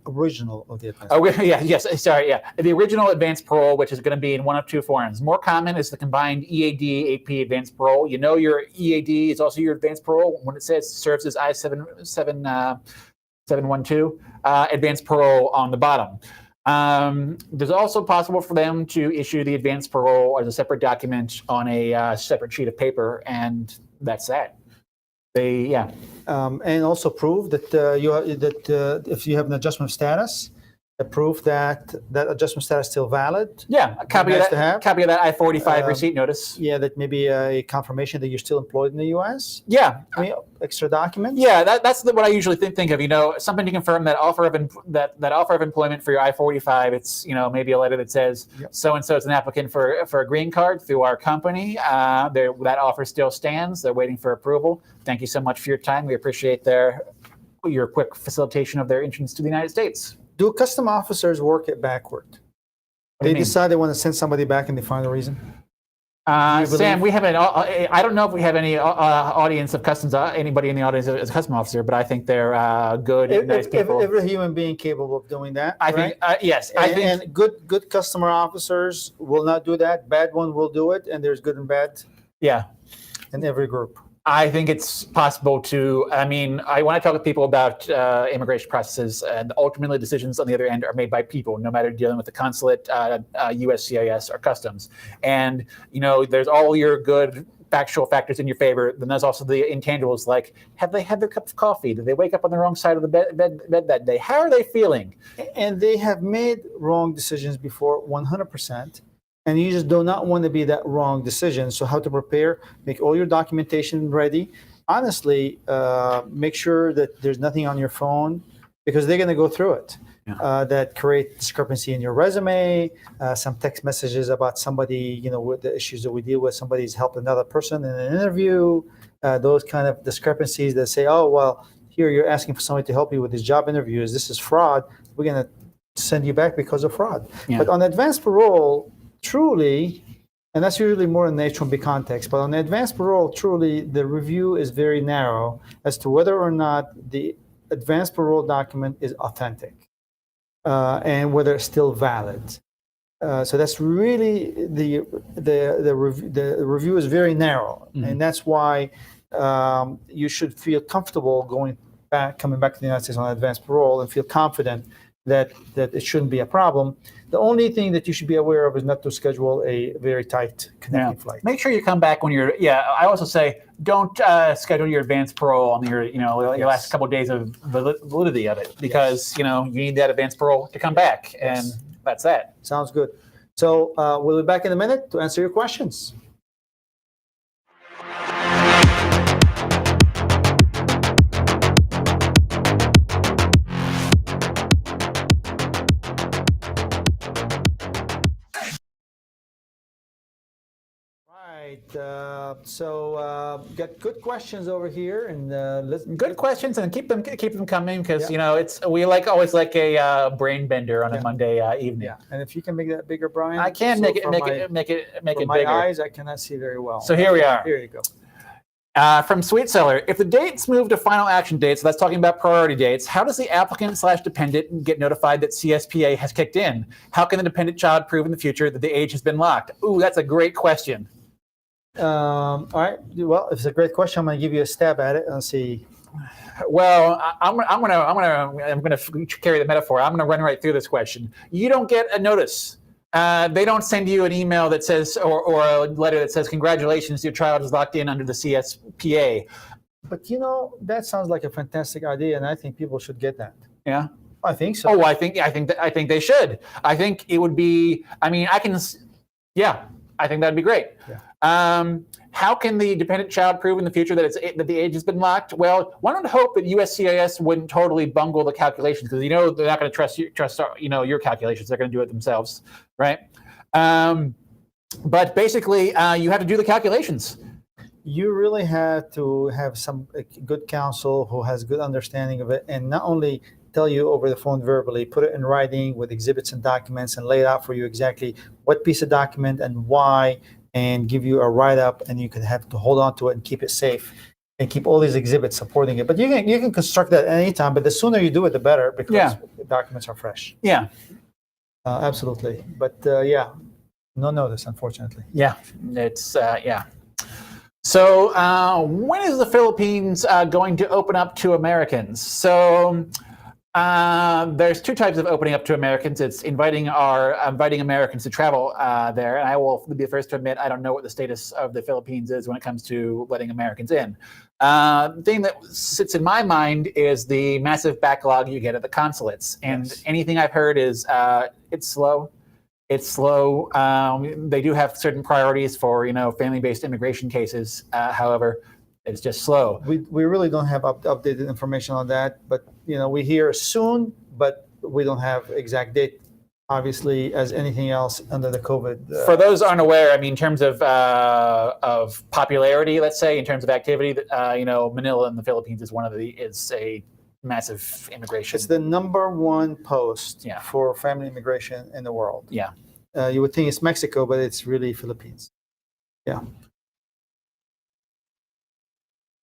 Speaker 1: original of the advance.
Speaker 2: Oh, the original advance parole, which is going to be in one of two forms. More common is the combined EAD AP advance parole. Your EAD is also your advance parole when it says serves as I-712 advance parole on the bottom. There's also possible for them to issue the advance parole as a separate document on a separate sheet of paper, and that's that.
Speaker 1: And also prove that if you have an adjustment of status, a proof that adjustment status is still valid.
Speaker 2: Yeah, a copy of
Speaker 1: Nice
Speaker 2: that.
Speaker 1: to have.
Speaker 2: Copy of that I-45 receipt notice.
Speaker 1: Yeah, that may be a confirmation that you're still employed in the U.S.
Speaker 2: Yeah,
Speaker 1: I mean, extra documents.
Speaker 2: yeah. That's what I usually think of. Something to confirm that offer of that offer of employment for your I-45. It's maybe a letter that says so and so is an applicant for a green card through our company. That offer still stands. They're waiting for approval. Thank you so much for your time. We appreciate your quick facilitation of their entrance to the United States.
Speaker 1: Do custom officers work it backward? They decide they want to send somebody back and they find a reason?
Speaker 2: Sam, we haven't. I don't know if we have any audience of customs. Anybody in the audience is a custom officer, but I think they're good, nice people.
Speaker 1: Every human being capable of doing that.
Speaker 2: I
Speaker 1: right?
Speaker 2: think yes.
Speaker 1: And good customer officers will not do that. Bad one will do it, and there's good and bad.
Speaker 2: Yeah,
Speaker 1: in every group.
Speaker 2: I think it's possible to. I mean, when I talk with people about immigration processes, and ultimately decisions on the other end are made by people, no matter dealing with the consulate, USCIS, or customs. And there's all your good factual factors in your favor. Then there's also the intangibles, like have they had their cup of coffee? Did they wake up on the wrong side of the bed that day? How are they feeling?
Speaker 1: And they have made wrong decisions before, 100%. And you just do not want to be that wrong decision. So how to prepare, make all your documentation ready. Honestly, make sure that there's nothing on your phone because they're going to go through it. Yeah. That create discrepancy in your resume, some text messages about somebody, with the issues that we deal with, somebody's helped another person in an interview, those kind of discrepancies that say, oh, well, here you're asking for somebody to help you with these job interviews. This is fraud. We're going to send you back because of fraud. Yeah. But on advanced parole, truly, and that's usually more in the H1B context, but on the advanced parole, truly, the review is very narrow as to whether or not the advanced parole document is authentic and whether it's still valid. So that's really the review is very narrow, and that's why you should feel comfortable coming back to the United States on advanced parole and feel confident that it shouldn't be a problem. The only thing that you should be aware of is not to schedule a very tight connecting flight.
Speaker 2: Make sure you come back when you're. Yeah, I also say don't schedule your advanced parole on your last couple of days of validity of it because you need that advanced parole to come back, and that's that.
Speaker 1: Sounds good. So we'll be back in a minute to answer your questions. Got good questions over here, and
Speaker 2: good questions, and keep them coming because we always like a brain bender on a Monday evening.
Speaker 1: Yeah, and if you can make that bigger, Brian,
Speaker 2: I can make it bigger.
Speaker 1: My eyes, I cannot see very well.
Speaker 2: So here we are.
Speaker 1: Here you go.
Speaker 2: From Sweet Seller, if the dates move to final action dates, so that's talking about priority dates, how does the applicant/dependent get notified that CSPA has kicked in? How can the dependent child prove in the future that the age has been locked? Ooh, that's a great question.
Speaker 1: All right. Well, if it's a great question, I'm going to give you a stab at it and see.
Speaker 2: Well, I'm gonna carry the metaphor. I'm gonna run right through this question. You don't get a notice. They don't send you an email that says or a letter that says, "Congratulations, your child is locked in under the CSPA."
Speaker 1: But that sounds like a fantastic idea, and I think people should get that.
Speaker 2: Yeah,
Speaker 1: I think so.
Speaker 2: Oh, I think they should. I think it would be. I mean, Yeah, I think that'd be great.
Speaker 1: Yeah.
Speaker 2: How can the dependent child prove in the future that that the age has been locked? Well, one would hope that USCIS wouldn't totally bungle the calculations, because they're not going to trust your calculations. They're going to do it themselves, right? But basically, you have to do the calculations.
Speaker 1: You really have to have some good counsel who has good understanding of it, and not only tell you over the phone verbally, put it in writing with exhibits and documents and lay it out for you exactly what piece of document and why, and give you a write-up, and you can have to hold on to it and keep it safe and keep all these exhibits supporting it. But you can construct that at any time, but the sooner you do it, the better, because the documents are fresh.
Speaker 2: Yeah.
Speaker 1: Absolutely. But yeah, no notice, unfortunately.
Speaker 2: Yeah, it's yeah. So when is the Philippines going to open up to Americans? So there's two types of opening up to Americans. It's inviting Americans to travel there. And I will be the first to admit I don't know what the status of the Philippines is when it comes to letting Americans in. The thing that sits in my mind is the massive backlog you get at the consulates. And anything I've heard is it's slow. It's slow. They do have certain priorities for family-based immigration cases. However, it's just slow.
Speaker 1: We really don't have updated information on that, but we hear soon, but we don't have exact date. Obviously, as anything else under the COVID.
Speaker 2: For those aren't aware, I mean, in terms of popularity, let's say, in terms of activity, Manila in the Philippines is a massive immigration.
Speaker 1: It's the #1 post for family immigration in the world.
Speaker 2: Yeah.
Speaker 1: You would think it's Mexico, but it's really Philippines. Yeah.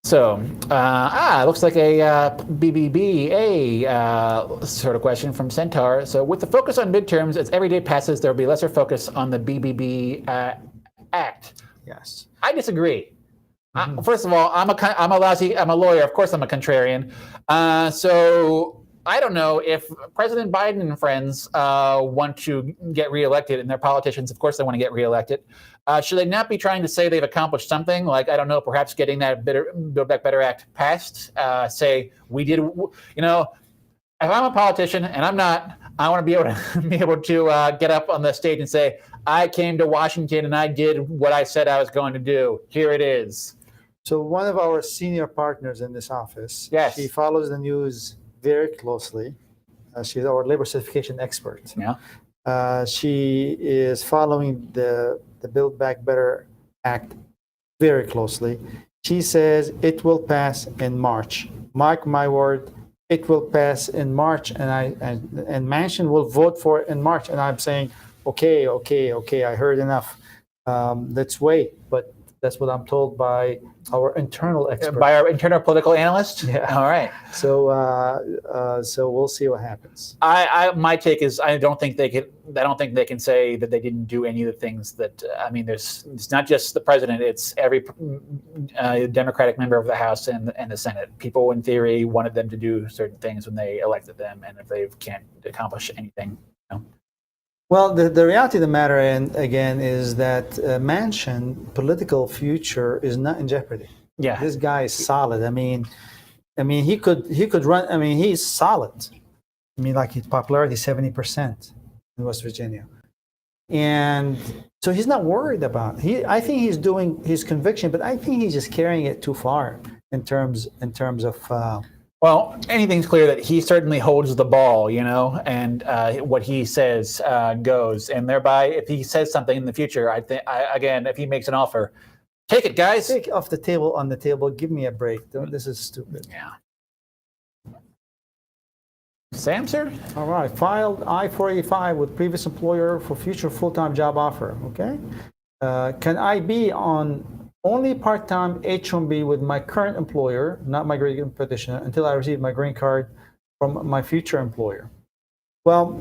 Speaker 2: So, it looks like a BBBA sort of question from Centaur. So, with the focus on midterms, as every day passes, there will be lesser focus on the BBB Act.
Speaker 1: Yes.
Speaker 2: I disagree. First of all, I'm a lawyer. Of course, I'm a contrarian. So I don't know if President Biden and friends want to get reelected, and they're politicians. Of course, they want to get reelected. Should they not be trying to say they've accomplished something? Like, I don't know, perhaps getting that Build Back Better Act passed. Say we did. If I'm a politician, and I'm not, I want to be able to get up on the stage and say, I came to Washington and I did what I said I was going to do. Here it is.
Speaker 1: So one of our senior partners in this office,
Speaker 2: yes,
Speaker 1: she follows the news very closely. She's our labor certification expert.
Speaker 2: Yeah.
Speaker 1: She is following the Build Back Better Act very closely. She says it will pass in March. Mark my word, it will pass in March, and Manchin will vote for it in March. And I'm saying, okay, I heard enough. Let's wait. But that's what I'm told by our internal expert.
Speaker 2: By our internal political analyst?
Speaker 1: Yeah.
Speaker 2: All right.
Speaker 1: So we'll see what happens.
Speaker 2: My take is I don't think they can say that they didn't do any of the things that it's not just the president, it's every Democratic member of the House and the Senate. People in theory wanted them to do certain things when they elected them, and if they can't accomplish anything,
Speaker 1: Well, the reality of the matter, and again, is that Manchin political future is not in jeopardy.
Speaker 2: Yeah,
Speaker 1: this guy is solid. I mean, he could run. I mean, he's solid. I mean, like his popularity 70% in West Virginia, and so he's not worried about. I think he's doing his conviction, but I think he's just carrying it too far in terms of.
Speaker 2: Well, anything's clear that he certainly holds the ball, and what he says goes. And thereby, if he says something in the future, again, if he makes an offer, take it, guys.
Speaker 1: Take off the table on the table. Give me a break. This is stupid.
Speaker 2: Yeah. Sam, sir?
Speaker 1: All right. Filed I-485 with previous employer for future full-time job offer. Okay. Can I be on only part-time H1B with my current employer, not my green petitioner, until I receive my green card from my future employer? Well,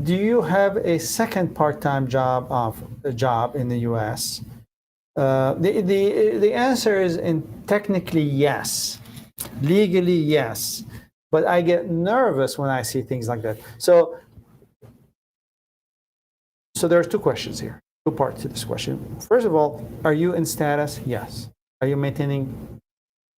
Speaker 1: do you have a second part-time job in the U.S.? The answer is technically yes, legally yes, but I get nervous when I see things like that. So there's two questions here. Two parts to this question. First of all, are you in status? Yes. Are you maintaining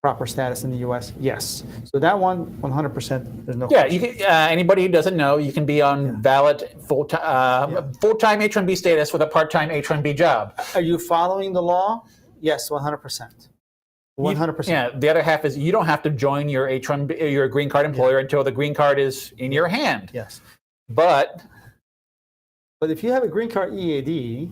Speaker 1: proper status in the U.S.? Yes. So that one, 100%, there's no
Speaker 2: Yeah,
Speaker 1: question.
Speaker 2: you can, anybody who doesn't know, you can be on valid full-time H-1B status with a part-time H-1B job.
Speaker 1: Are you following the law? Yes, 100%. 100%.
Speaker 2: Yeah, the other half is you don't have to join your H-1B, your green card employer until the green card is in your hand.
Speaker 1: Yes.
Speaker 2: But
Speaker 1: if you have a green card EAD,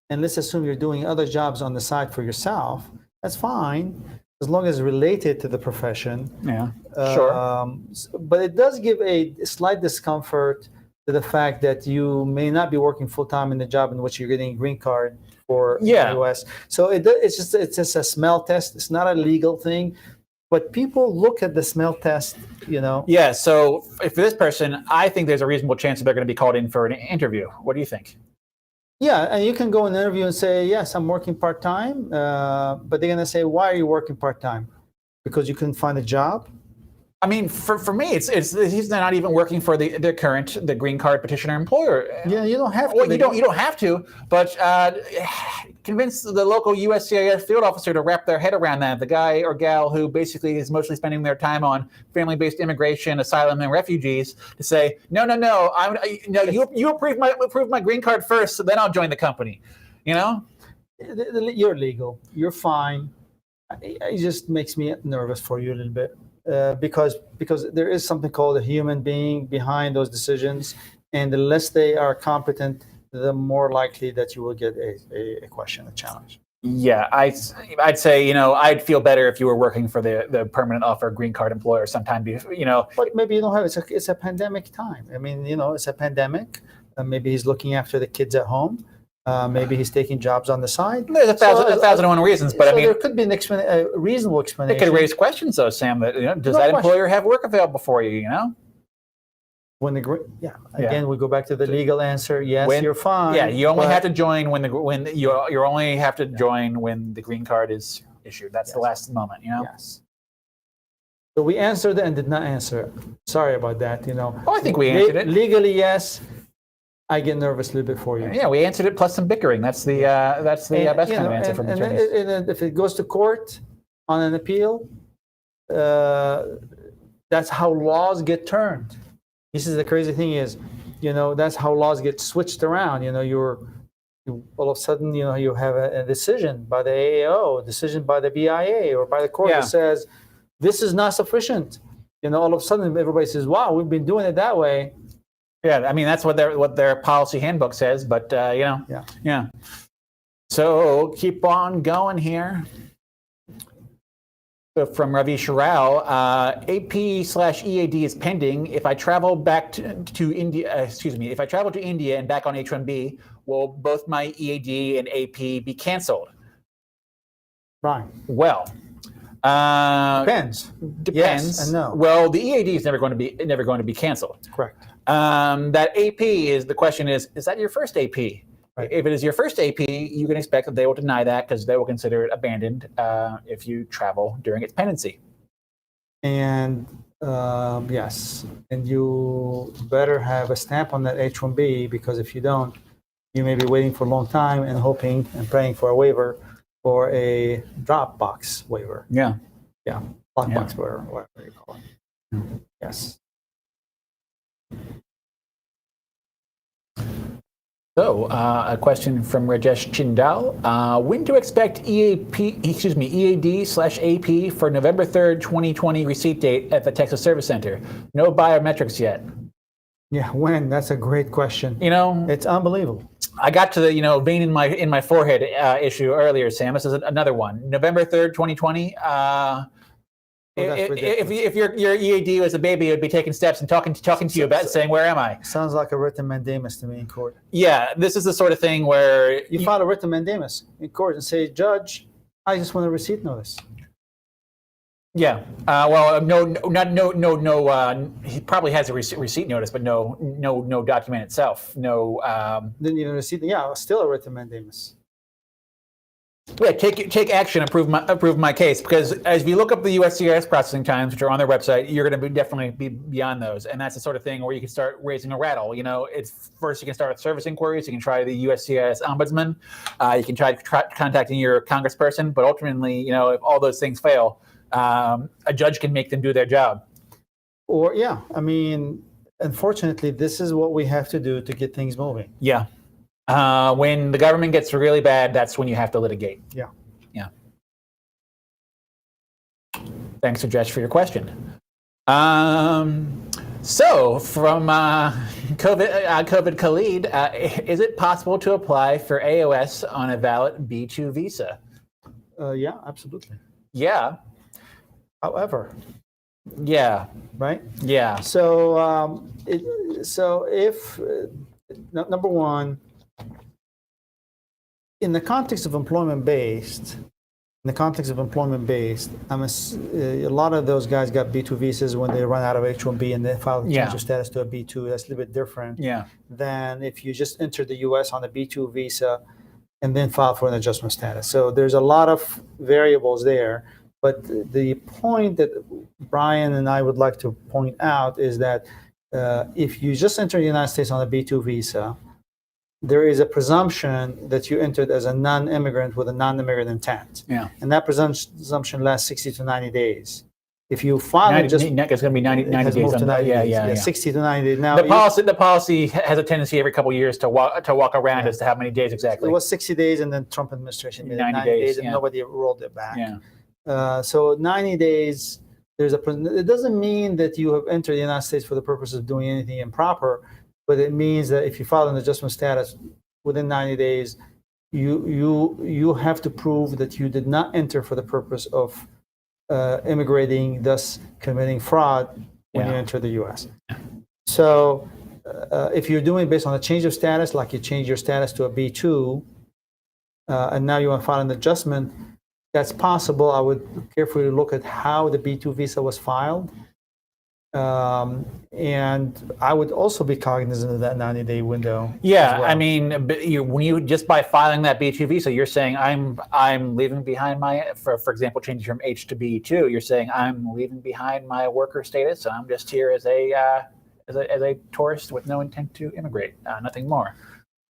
Speaker 1: and let's assume you're doing other jobs on the side for yourself, that's fine, as long as related to the profession.
Speaker 2: yeah, sure.
Speaker 1: But it does give a slight discomfort to the fact that you may not be working full-time in the job in which you're getting a green card for the U.S. So it's just a smell test. It's not a legal thing. But people look at the smell test,
Speaker 2: Yeah, so for this person, I think there's a reasonable chance that they're going to be called in for an interview. What do you think?
Speaker 1: Yeah, and you can go in an interview and say, yes, I'm working part-time, but they're going to say, why are you working part-time? Because you couldn't find a job?
Speaker 2: I mean, for me, it's he's not even working for the green card petitioner employer.
Speaker 1: Yeah, you don't have to.
Speaker 2: Well, you don't have to, but convince the local USCIS field officer to wrap their head around that. The guy or gal who basically is mostly spending their time on family-based immigration, asylum, and refugees to say, no, you approve my green card first, so then I'll join the company.
Speaker 1: You're legal. You're fine. It just makes me nervous for you a little bit. Because there is something called a human being behind those decisions, and the less they are competent, the more likely that you will get a question, a challenge.
Speaker 2: Yeah, I'd say I'd feel better if you were working for the permanent offer green card employer sometime.
Speaker 1: But maybe you don't have it's a pandemic time. I mean, it's a pandemic. Maybe he's looking after the kids at home. Maybe he's taking jobs on the side.
Speaker 2: There's a thousand and one reasons, but I mean,
Speaker 1: there could be a reasonable explanation.
Speaker 2: It could raise questions, though, Sam. That does that employer have work available for you?
Speaker 1: When again, we go back to the legal answer. Yes, you're fine.
Speaker 2: Yeah, you only have to join when you only have to join when the green card is issued. That's the last moment.
Speaker 1: Yes. So we answered it and did not answer. Sorry about that.
Speaker 2: I think we answered it
Speaker 1: legally. Yes. I get nervous a little bit for you.
Speaker 2: Yeah, we answered it plus some bickering. That's the best kind of answer from attorneys.
Speaker 1: And if it goes to court on an appeal, that's how laws get turned. This is the crazy thing is, that's how laws get switched around. You all of a sudden, you have a decision by the AAO, a decision by the BIA or by the court that says this is not sufficient. All of a sudden, everybody says, "Wow, we've been doing it that way."
Speaker 2: Yeah, I mean that's what their policy handbook says, but yeah. So keep on going here. So from Ravi Sharal, AP/EAD is pending. If I travel back to India, if I travel to India and back on H1B, will both my EAD and AP be canceled?
Speaker 1: Right.
Speaker 2: Well,
Speaker 1: depends. Yes and no.
Speaker 2: Well, the EAD is never going to be canceled.
Speaker 1: Correct.
Speaker 2: That AP the question is that your first AP? Right. If it is your first AP, you can expect that they will deny that because they will consider it abandoned if you travel during its pendency.
Speaker 1: And yes, and you better have a stamp on that H1B because if you don't, you may be waiting for a long time and hoping and praying for a waiver or a Dropbox waiver.
Speaker 2: Yeah.
Speaker 1: Yeah. Lockbox waiver, whatever you call it. Mm-hmm. Yes.
Speaker 2: So, a question from Rajesh Chindal. When to expect EAD/AP for November 3rd, 2020 receipt date at the Texas Service Center? No biometrics yet.
Speaker 1: Yeah, when? That's a great question.
Speaker 2: It's
Speaker 1: unbelievable.
Speaker 2: I got to the vein in my forehead issue earlier, Sam. This is another one. November 3rd, 2020. If your EAD was a baby, it would be taking steps and talking to you about saying, "Where am I?"
Speaker 1: Sounds like a written mandamus to me in court.
Speaker 2: Yeah, this is the sort of thing where
Speaker 1: you file a written mandamus in court and say, "Judge, I just want a receipt notice."
Speaker 2: Yeah. Well, no. He probably has a receipt notice, but no document itself. No.
Speaker 1: Didn't even receipt. Yeah, still a written mandamus.
Speaker 2: Yeah, take action, approve my case, because as you look up the USCIS processing times, which are on their website, you're going to definitely be beyond those, and that's the sort of thing where you can start raising a rattle. It's first you can start with service inquiries. You can try the USCIS ombudsman. You can try contacting your congressperson, but ultimately, if all those things fail, a judge can make them do their job.
Speaker 1: Or yeah, I mean, unfortunately, this is what we have to do to get things moving.
Speaker 2: Yeah. When the government gets really bad, that's when you have to litigate.
Speaker 1: Yeah.
Speaker 2: Yeah. Thanks, Rajesh, for your question. So from COVID Khalid, is it possible to apply for AOS on a valid B2 visa?
Speaker 1: Yeah, absolutely.
Speaker 2: Yeah.
Speaker 1: However,
Speaker 2: yeah.
Speaker 1: Right?
Speaker 2: Yeah.
Speaker 1: So, if number one, in the context of employment-based, a lot of those guys got B2 visas when they run out of H1B and they filed change of status to a B2. That's a little bit different than if you just enter the U.S. on a B2 visa and then file for an adjustment status. So there's a lot of variables there. But the point that Brian and I would like to point out is that if you just enter the United States on a B2 visa, there is a presumption that you entered as a non-immigrant with a non-immigrant intent.
Speaker 2: Yeah.
Speaker 1: And that presumption lasts 60 to 90 days. If you file
Speaker 2: it's going to be 90 days.
Speaker 1: To 90 days.
Speaker 2: Yeah.
Speaker 1: 60 to 90 days. Now,
Speaker 2: the policy has a tendency every couple of years to walk around as to how many days exactly.
Speaker 1: It was 60 days, and then Trump administration made 90 days, and nobody rolled it back.
Speaker 2: Yeah.
Speaker 1: So 90 days, it doesn't mean that you have entered the United States for the purpose of doing anything improper, but it means that if you file an adjustment status within 90 days, you have to prove that you did not enter for the purpose of immigrating, thus committing fraud when you enter the U.S. So if you're doing it based on a change of status, like you change your status to a B2, and now you want to file an adjustment, that's possible. I would carefully look at how the B2 visa was filed. And I would also be cognizant of that 90-day window.
Speaker 2: Yeah, well. I mean, when you just by filing that B2 visa, you're saying I'm leaving behind my, for example, changing from H to B2. You're saying I'm leaving behind my worker status, so I'm just here as a tourist with no intent to immigrate, nothing more.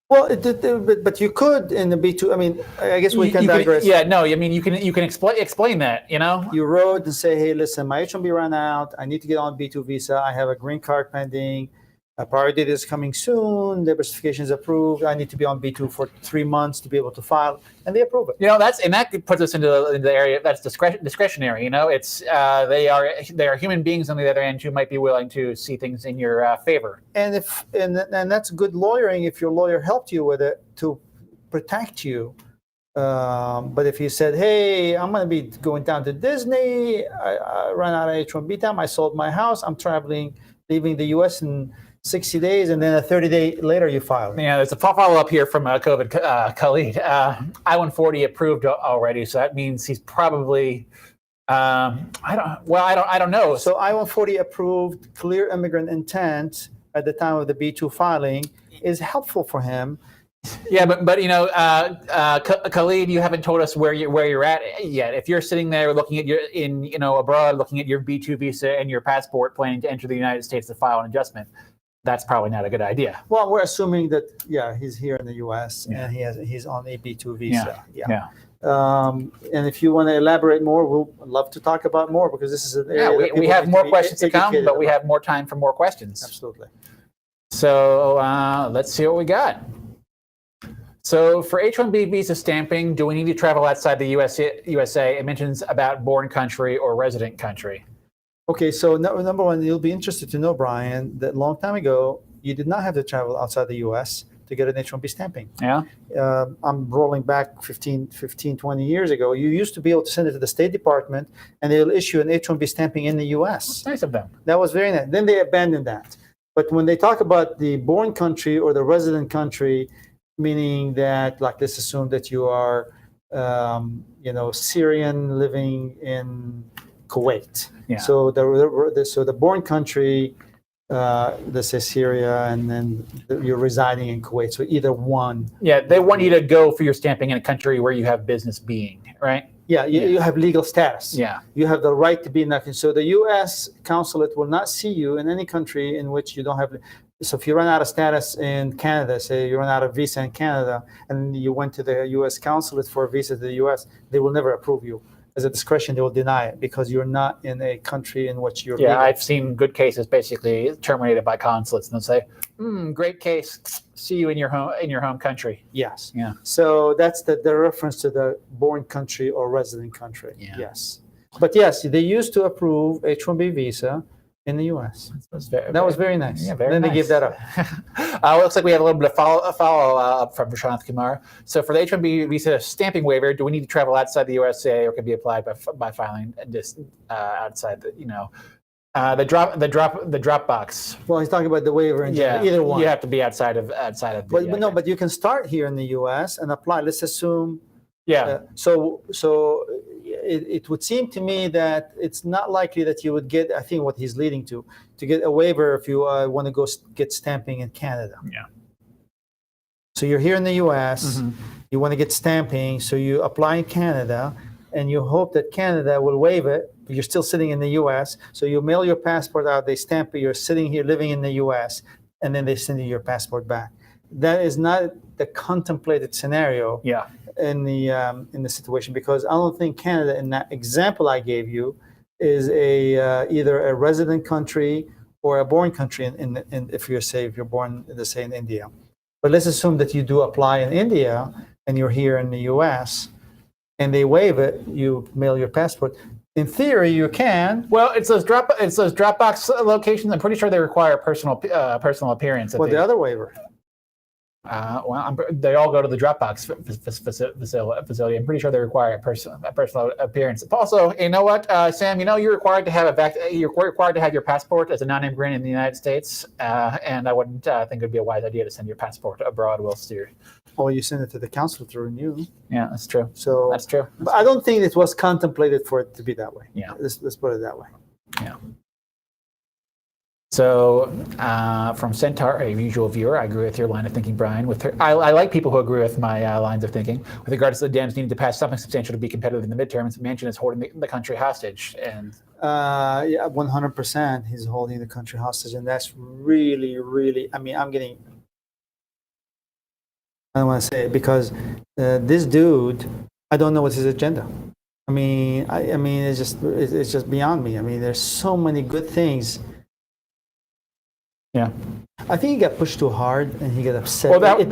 Speaker 1: Well, but you could in the B2. I mean, I guess we can digress.
Speaker 2: I mean, you can explain that. You know,
Speaker 1: you wrote and say, hey, listen, my H1B ran out. I need to get on B2 visa. I have a green card pending. A priority date is coming soon. Diversification is approved. I need to be on B2 for 3 months to be able to file, and they approve it. You
Speaker 2: know, that puts us into the area that's discretionary. You know, it's they are human beings on the other end who might be willing to see things in your favor.
Speaker 1: And that's good lawyering if your lawyer helped you with it to protect you. But if you said, hey, I'm going to be going down to Disney, I ran out of H1B time, I sold my house, I'm traveling, leaving the U.S. in 60 days, and then a 30-day later you file.
Speaker 2: Yeah, there's a follow-up here from COVID Khalid. I-140 approved already, so that means he's probably, I don't know.
Speaker 1: So I-140 approved, clear immigrant intent at the time of the B2 filing is helpful for him.
Speaker 2: Yeah, but you know, Khalid, you haven't told us where you're at yet. If you're sitting there looking at abroad, looking at your B2 visa and your passport, planning to enter the United States to file an adjustment, that's probably not a good idea.
Speaker 1: Well, we're assuming that he's here in the U.S. and he's on a B2 visa. Yeah. And if you want to elaborate more, we'll love to talk about more because this is an area.
Speaker 2: We have more questions to come, but we have more time for more questions.
Speaker 1: Absolutely.
Speaker 2: So let's see what we got. So for H-1B visa stamping, do we need to travel outside the USA? It mentions about born country or resident country.
Speaker 1: Okay, so number one, you'll be interested to know, Brian, that a long time ago, you did not have to travel outside the U.S. to get an H-1B stamping.
Speaker 2: Yeah.
Speaker 1: I'm rolling back 15, 20 years ago. You used to be able to send it to the State Department, and they'll issue an H-1B stamping in the U.S.
Speaker 2: That's nice of them.
Speaker 1: That was very nice. Then they abandoned that. But when they talk about the born country or the resident country, meaning that, like, let's assume that you are, Syrian living in Kuwait.
Speaker 2: Yeah.
Speaker 1: So the born country, let's say Syria, and then you're residing in Kuwait. So either one.
Speaker 2: Yeah, they want you to go for your stamping in a country where you have business being, right?
Speaker 1: Yeah, you have legal status.
Speaker 2: Yeah.
Speaker 1: You have the right to be in that country. So the U.S. consulate will not see you in any country in which you don't have. So if you run out of status in Canada, say you run out of visa in Canada, and you went to the U.S. consulate for a visa to the U.S., they will never approve you as a discretion, they will deny it because you're not in a country in which you're
Speaker 2: Yeah,
Speaker 1: legal.
Speaker 2: I've seen good cases basically terminated by consulates, and they'll say, "Great case. See you in your home country."
Speaker 1: Yes.
Speaker 2: Yeah.
Speaker 1: So that's the reference to the born country or resident country.
Speaker 2: Yeah.
Speaker 1: Yes. But yes, they used to approve H-1B visa in the U.S. That was very nice.
Speaker 2: Yeah, very
Speaker 1: then
Speaker 2: nice.
Speaker 1: they gave that up.
Speaker 2: Looks like we have a little bit of follow up from Prashant Kumar. So for the H-1B visa stamping waiver, do we need to travel outside the USA, or can be applied by filing just outside the the drop box?
Speaker 1: Well, he's talking about the waiver in general. Either one.
Speaker 2: You have to be outside of the.
Speaker 1: But no, but you can start here in the U.S. and apply. Let's assume.
Speaker 2: Yeah.
Speaker 1: So it would seem to me that it's not likely that you would get, I think what he's leading to get a waiver if you want to go get stamping in Canada.
Speaker 2: Yeah.
Speaker 1: So you're here in the U.S., you want to get stamping, so you apply in Canada, and you hope that Canada will waive it, but you're still sitting in the U.S., so you mail your passport out, they stamp it, you're sitting here living in the U.S., and then they send you your passport back. That is not the contemplated scenario.
Speaker 2: Yeah.
Speaker 1: In the situation, because I don't think Canada, in that example I gave you, is either a resident country or a born country. If you're born, let's say, in India, but let's assume that you do apply in India and you're here in the U.S. and they waive it, you mail your passport. In theory, you can.
Speaker 2: Well, it's those Dropbox locations. I'm pretty sure they require personal appearance.
Speaker 1: Well, the other waiver.
Speaker 2: They all go to the Dropbox facility. I'm pretty sure they require a personal appearance. Also, you know what, Sam? You're required to have your passport as a non-immigrant in the United States, and I wouldn't think it would be a wise idea to send your passport abroad whilst you're.
Speaker 1: Or you send it to the consulate to renew.
Speaker 2: Yeah, that's true.
Speaker 1: So
Speaker 2: that's true.
Speaker 1: But I don't think it was contemplated for it to be that way.
Speaker 2: Yeah.
Speaker 1: Let's put it that way.
Speaker 2: Yeah. So from Centaur, a usual viewer, I agree with your line of thinking, Brian. I like people who agree with my lines of thinking. With regards to the Dems needing to pass something substantial to be competitive in the midterms, Manchin is holding the country hostage. And
Speaker 1: yeah, 100%, he's holding the country hostage, and that's really, really. I mean, I don't want to say it because this dude, I don't know what's his agenda. I mean, it's just beyond me. I mean, there's so many good things.
Speaker 2: Yeah,
Speaker 1: I think he got pushed too hard and he got upset.
Speaker 2: Well, that was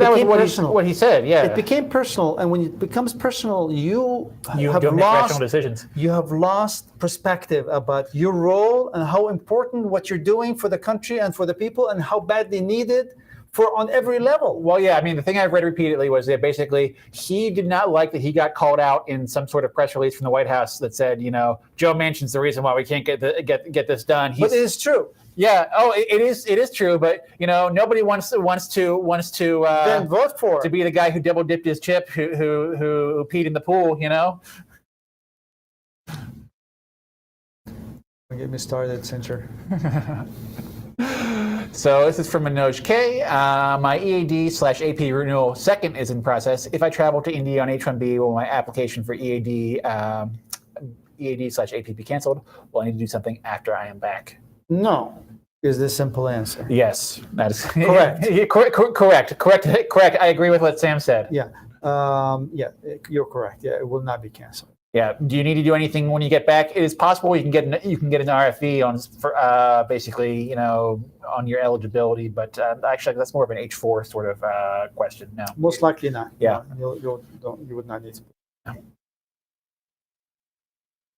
Speaker 2: what he said. Yeah,
Speaker 1: it became personal, and when it becomes personal, you have
Speaker 2: don't make rational decisions.
Speaker 1: You have lost perspective about your role and how important what you're doing for the country and for the people, and how badly needed on every level.
Speaker 2: Well, yeah, I mean, the thing I've read repeatedly was that basically he did not like that he got called out in some sort of press release from the White House that said, Joe Manchin's the reason why we can't get this done.
Speaker 1: But it is true.
Speaker 2: Yeah. Oh, it is true. But nobody wants to
Speaker 1: then vote for
Speaker 2: to be the guy who double dipped his chip, who peed in the pool.
Speaker 1: Don't get me started, censure.
Speaker 2: So this is from Manoj K. My EAD/AP renewal second is in process. If I travel to India on H-1B, will my application for EAD/AP be canceled? Will I need to do something after I am back?
Speaker 1: No, is the simple answer.
Speaker 2: Yes, that is
Speaker 1: correct.
Speaker 2: Correct. I agree with what Sam said.
Speaker 1: Yeah, you're correct. Yeah, it will not be canceled.
Speaker 2: Yeah. Do you need to do anything when you get back? It is possible you can get an RFE on basically on your eligibility, but actually that's more of an H4 sort of question now.
Speaker 1: Most likely not.
Speaker 2: Yeah.
Speaker 1: You would not need to.
Speaker 2: Yeah.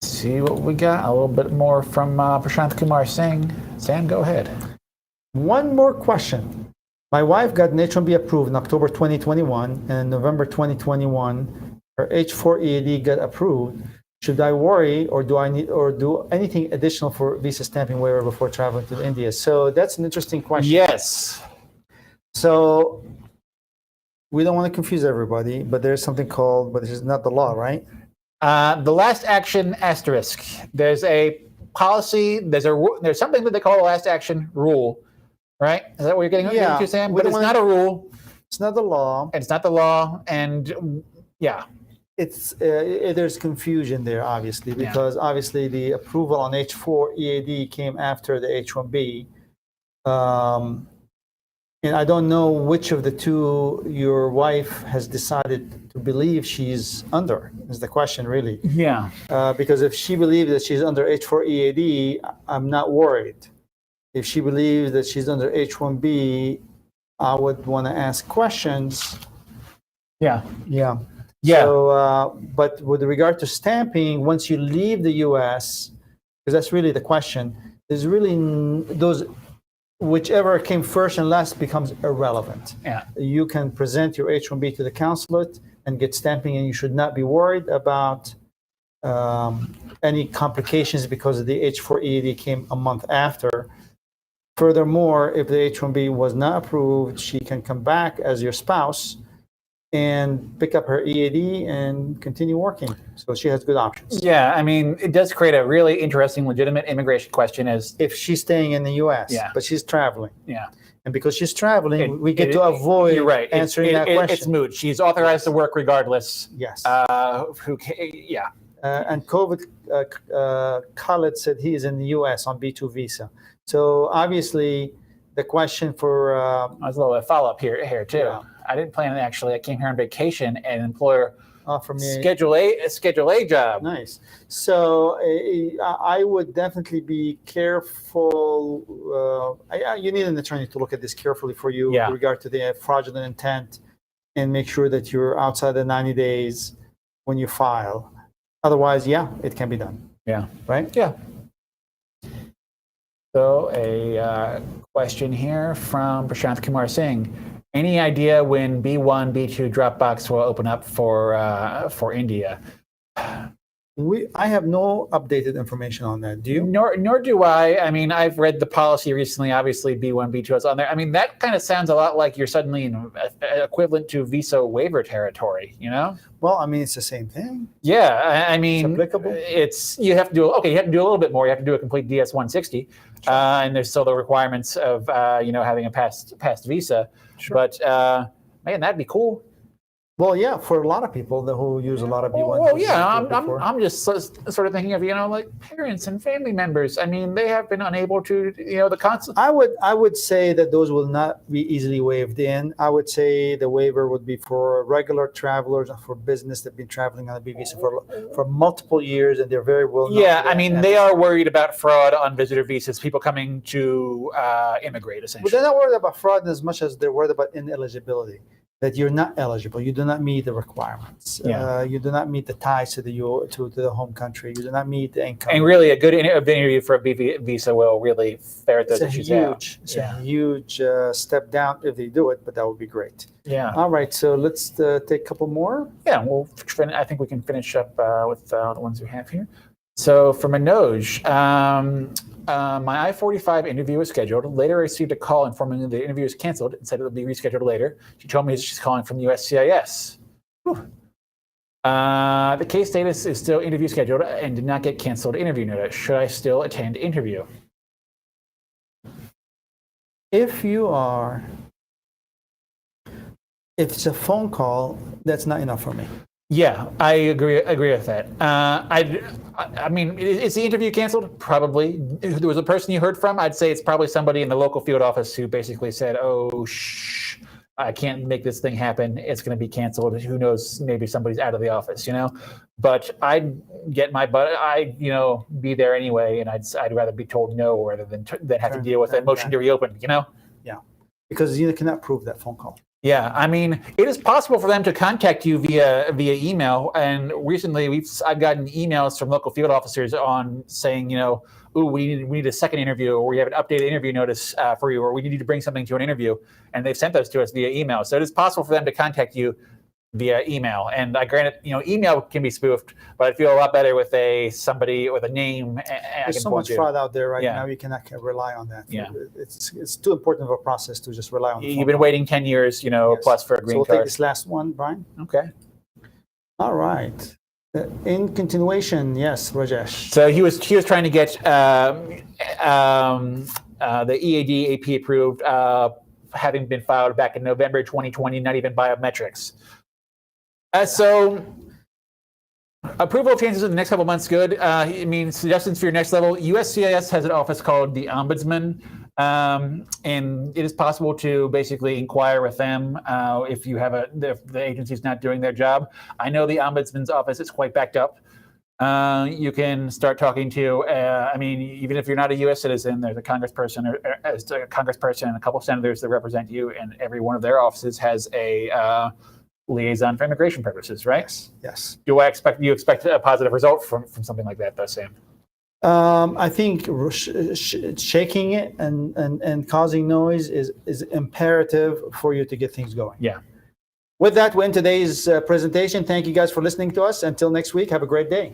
Speaker 2: See what we got. A little bit more from Prashant Kumar Singh. Sam, go ahead.
Speaker 1: One more question. My wife got an H-1B approved in October 2021, and in November 2021, her H-4 EAD got approved. Should I worry, or do anything additional for visa stamping waiver before traveling to India? So that's an interesting question.
Speaker 2: Yes.
Speaker 1: So we don't want to confuse everybody, but there's something called, but this is not the law, right?
Speaker 2: The last action asterisk. There's a policy. There's something that they call a last action rule, right? Is that what you're getting into, Sam? But it's not a rule.
Speaker 1: It's not the law.
Speaker 2: It's not the law, and yeah.
Speaker 1: There's confusion there, obviously, because obviously the approval on H-4 EAD came after the H-1B. And I don't know which of the two your wife has decided to believe she's under, is the question really.
Speaker 2: Yeah.
Speaker 1: Because if she believes that she's under H4 EAD, I'm not worried. If she believes that she's under H1B, I would want to ask questions.
Speaker 2: Yeah.
Speaker 1: Yeah.
Speaker 2: Yeah.
Speaker 1: So, but with regard to stamping, once you leave the U.S., because that's really the question, there's really those, whichever came first and last becomes irrelevant.
Speaker 2: Yeah.
Speaker 1: You can present your H1B to the consulate and get stamping, and you should not be worried about any complications because the H4 EAD came a month after. Furthermore, if the H1B was not approved, she can come back as your spouse and pick up her EAD and continue working. So she has good options.
Speaker 2: Yeah, I mean, it does create a really interesting, legitimate immigration question as
Speaker 1: If she's staying in the U.S.,
Speaker 2: Yeah.
Speaker 1: but she's traveling.
Speaker 2: yeah.
Speaker 1: And because she's traveling, we get to avoid
Speaker 2: You're right.
Speaker 1: answering that question.
Speaker 2: It's moot. She's authorized to work regardless.
Speaker 1: Yes.
Speaker 2: Yeah.
Speaker 1: And COVID, Khaled said he is in the U.S. on B2 visa. So obviously, the question for
Speaker 2: I was a little follow-up here too.
Speaker 1: Yeah.
Speaker 2: I didn't plan it actually. I came here on vacation and an employer
Speaker 1: offer me
Speaker 2: schedule a job.
Speaker 1: Nice. So I would definitely be careful. You need an attorney to look at this carefully for you
Speaker 2: Yeah.
Speaker 1: with regard to the fraudulent intent, and make sure that you're outside the 90 days when you file. Otherwise, yeah, it can be done.
Speaker 2: Yeah.
Speaker 1: Right?
Speaker 2: Yeah. So a question here from Prashant Kumar Singh. Any idea when B1, B2 Dropbox will open up for India?
Speaker 1: I have no updated information on that. Do you?
Speaker 2: Nor do I. I mean, I've read the policy recently. Obviously, B1, B2 is on there. I mean, that kind of sounds a lot like you're suddenly in equivalent to visa waiver territory, you know?
Speaker 1: Well, I mean, it's the same thing.
Speaker 2: Yeah, I mean,
Speaker 1: It's applicable.
Speaker 2: You have to do a little bit more. You have to do a complete DS 160, and there's still the requirements of having a past visa.
Speaker 1: Sure.
Speaker 2: But man, that'd be cool.
Speaker 1: Well, yeah, for a lot of people who use a lot of B1.
Speaker 2: Well, yeah, I'm just sort of thinking of like parents and family members. I mean, they have been unable to the constant.
Speaker 1: I would say that those will not be easily waived in. I would say the waiver would be for regular travelers and for business that've been traveling on a B visa for multiple years, and they're very well known.
Speaker 2: Yeah, I mean, they are worried about fraud on visitor visas, people coming to immigrate, essentially.
Speaker 1: But they're not worried about fraud as much as they're worried about ineligibility. That you're not eligible, you do not meet the requirements.
Speaker 2: Yeah.
Speaker 1: You do not meet the ties to the home country. You do not meet the income.
Speaker 2: And really, a good interview for a B visa will really ferret those issues out.
Speaker 1: It's a huge step down if they do it, but that would be great.
Speaker 2: Yeah.
Speaker 1: All right, so let's take a couple more.
Speaker 2: Yeah, I think we can finish up with the ones we have here. So for Manoj, my I-45 interview was scheduled. Later, I received a call informing me the interview was canceled and said it would be rescheduled later. She told me she's calling from USCIS. The case status is still interview scheduled and did not get canceled interview notice. Should I still attend interview?
Speaker 1: If it's a phone call, that's not enough for me.
Speaker 2: Yeah, I agree with that. I mean, is the interview canceled? Probably. If there was a person you heard from, I'd say it's probably somebody in the local field office who basically said, "Oh, I can't make this thing happen. It's going to be canceled." Who knows? Maybe somebody's out of the office, But I'd get my butt. Be there anyway, and I'd rather be told no rather than have to deal with a motion to reopen.
Speaker 1: Yeah, because you cannot prove that phone call.
Speaker 2: Yeah, I mean, it is possible for them to contact you via email. And recently, I've gotten emails from local field officers on saying, "Ooh, we need a second interview, or we have an updated interview notice for you, or we need you to bring something to an interview." And they've sent those to us via email. So it is possible for them to contact you via email. And granted, email can be spoofed, but I feel a lot better with somebody with a name.
Speaker 1: There's so much fraud out there right now. You cannot rely on that.
Speaker 2: Yeah.
Speaker 1: It's too important of a process to just rely on.
Speaker 2: You've been waiting 10 years, plus for a green
Speaker 1: card. So we'll take this last one, Brian.
Speaker 2: Okay.
Speaker 1: All right. In continuation, yes, Rajesh.
Speaker 2: So he was trying to get the EAD AP approved, having been filed back in November 2020, not even biometrics. So approval changes in the next couple months, good. Suggestions for your next level. USCIS has an office called the Ombudsman. And it is possible to basically inquire with them if you have if the agency's not doing their job. I know the ombudsman's office is quite backed up. You can start talking to, even if you're not a U.S. citizen, there's a congressperson and a couple of senators that represent you, and every one of their offices has a liaison for immigration purposes, right?
Speaker 1: Yes.
Speaker 2: Do you expect a positive result from something like that, though, Sam?
Speaker 1: I think shaking it and causing noise is imperative for you to get things going.
Speaker 2: Yeah.
Speaker 1: With that, we end today's presentation. Thank you guys for listening to us. Until next week, have a great day.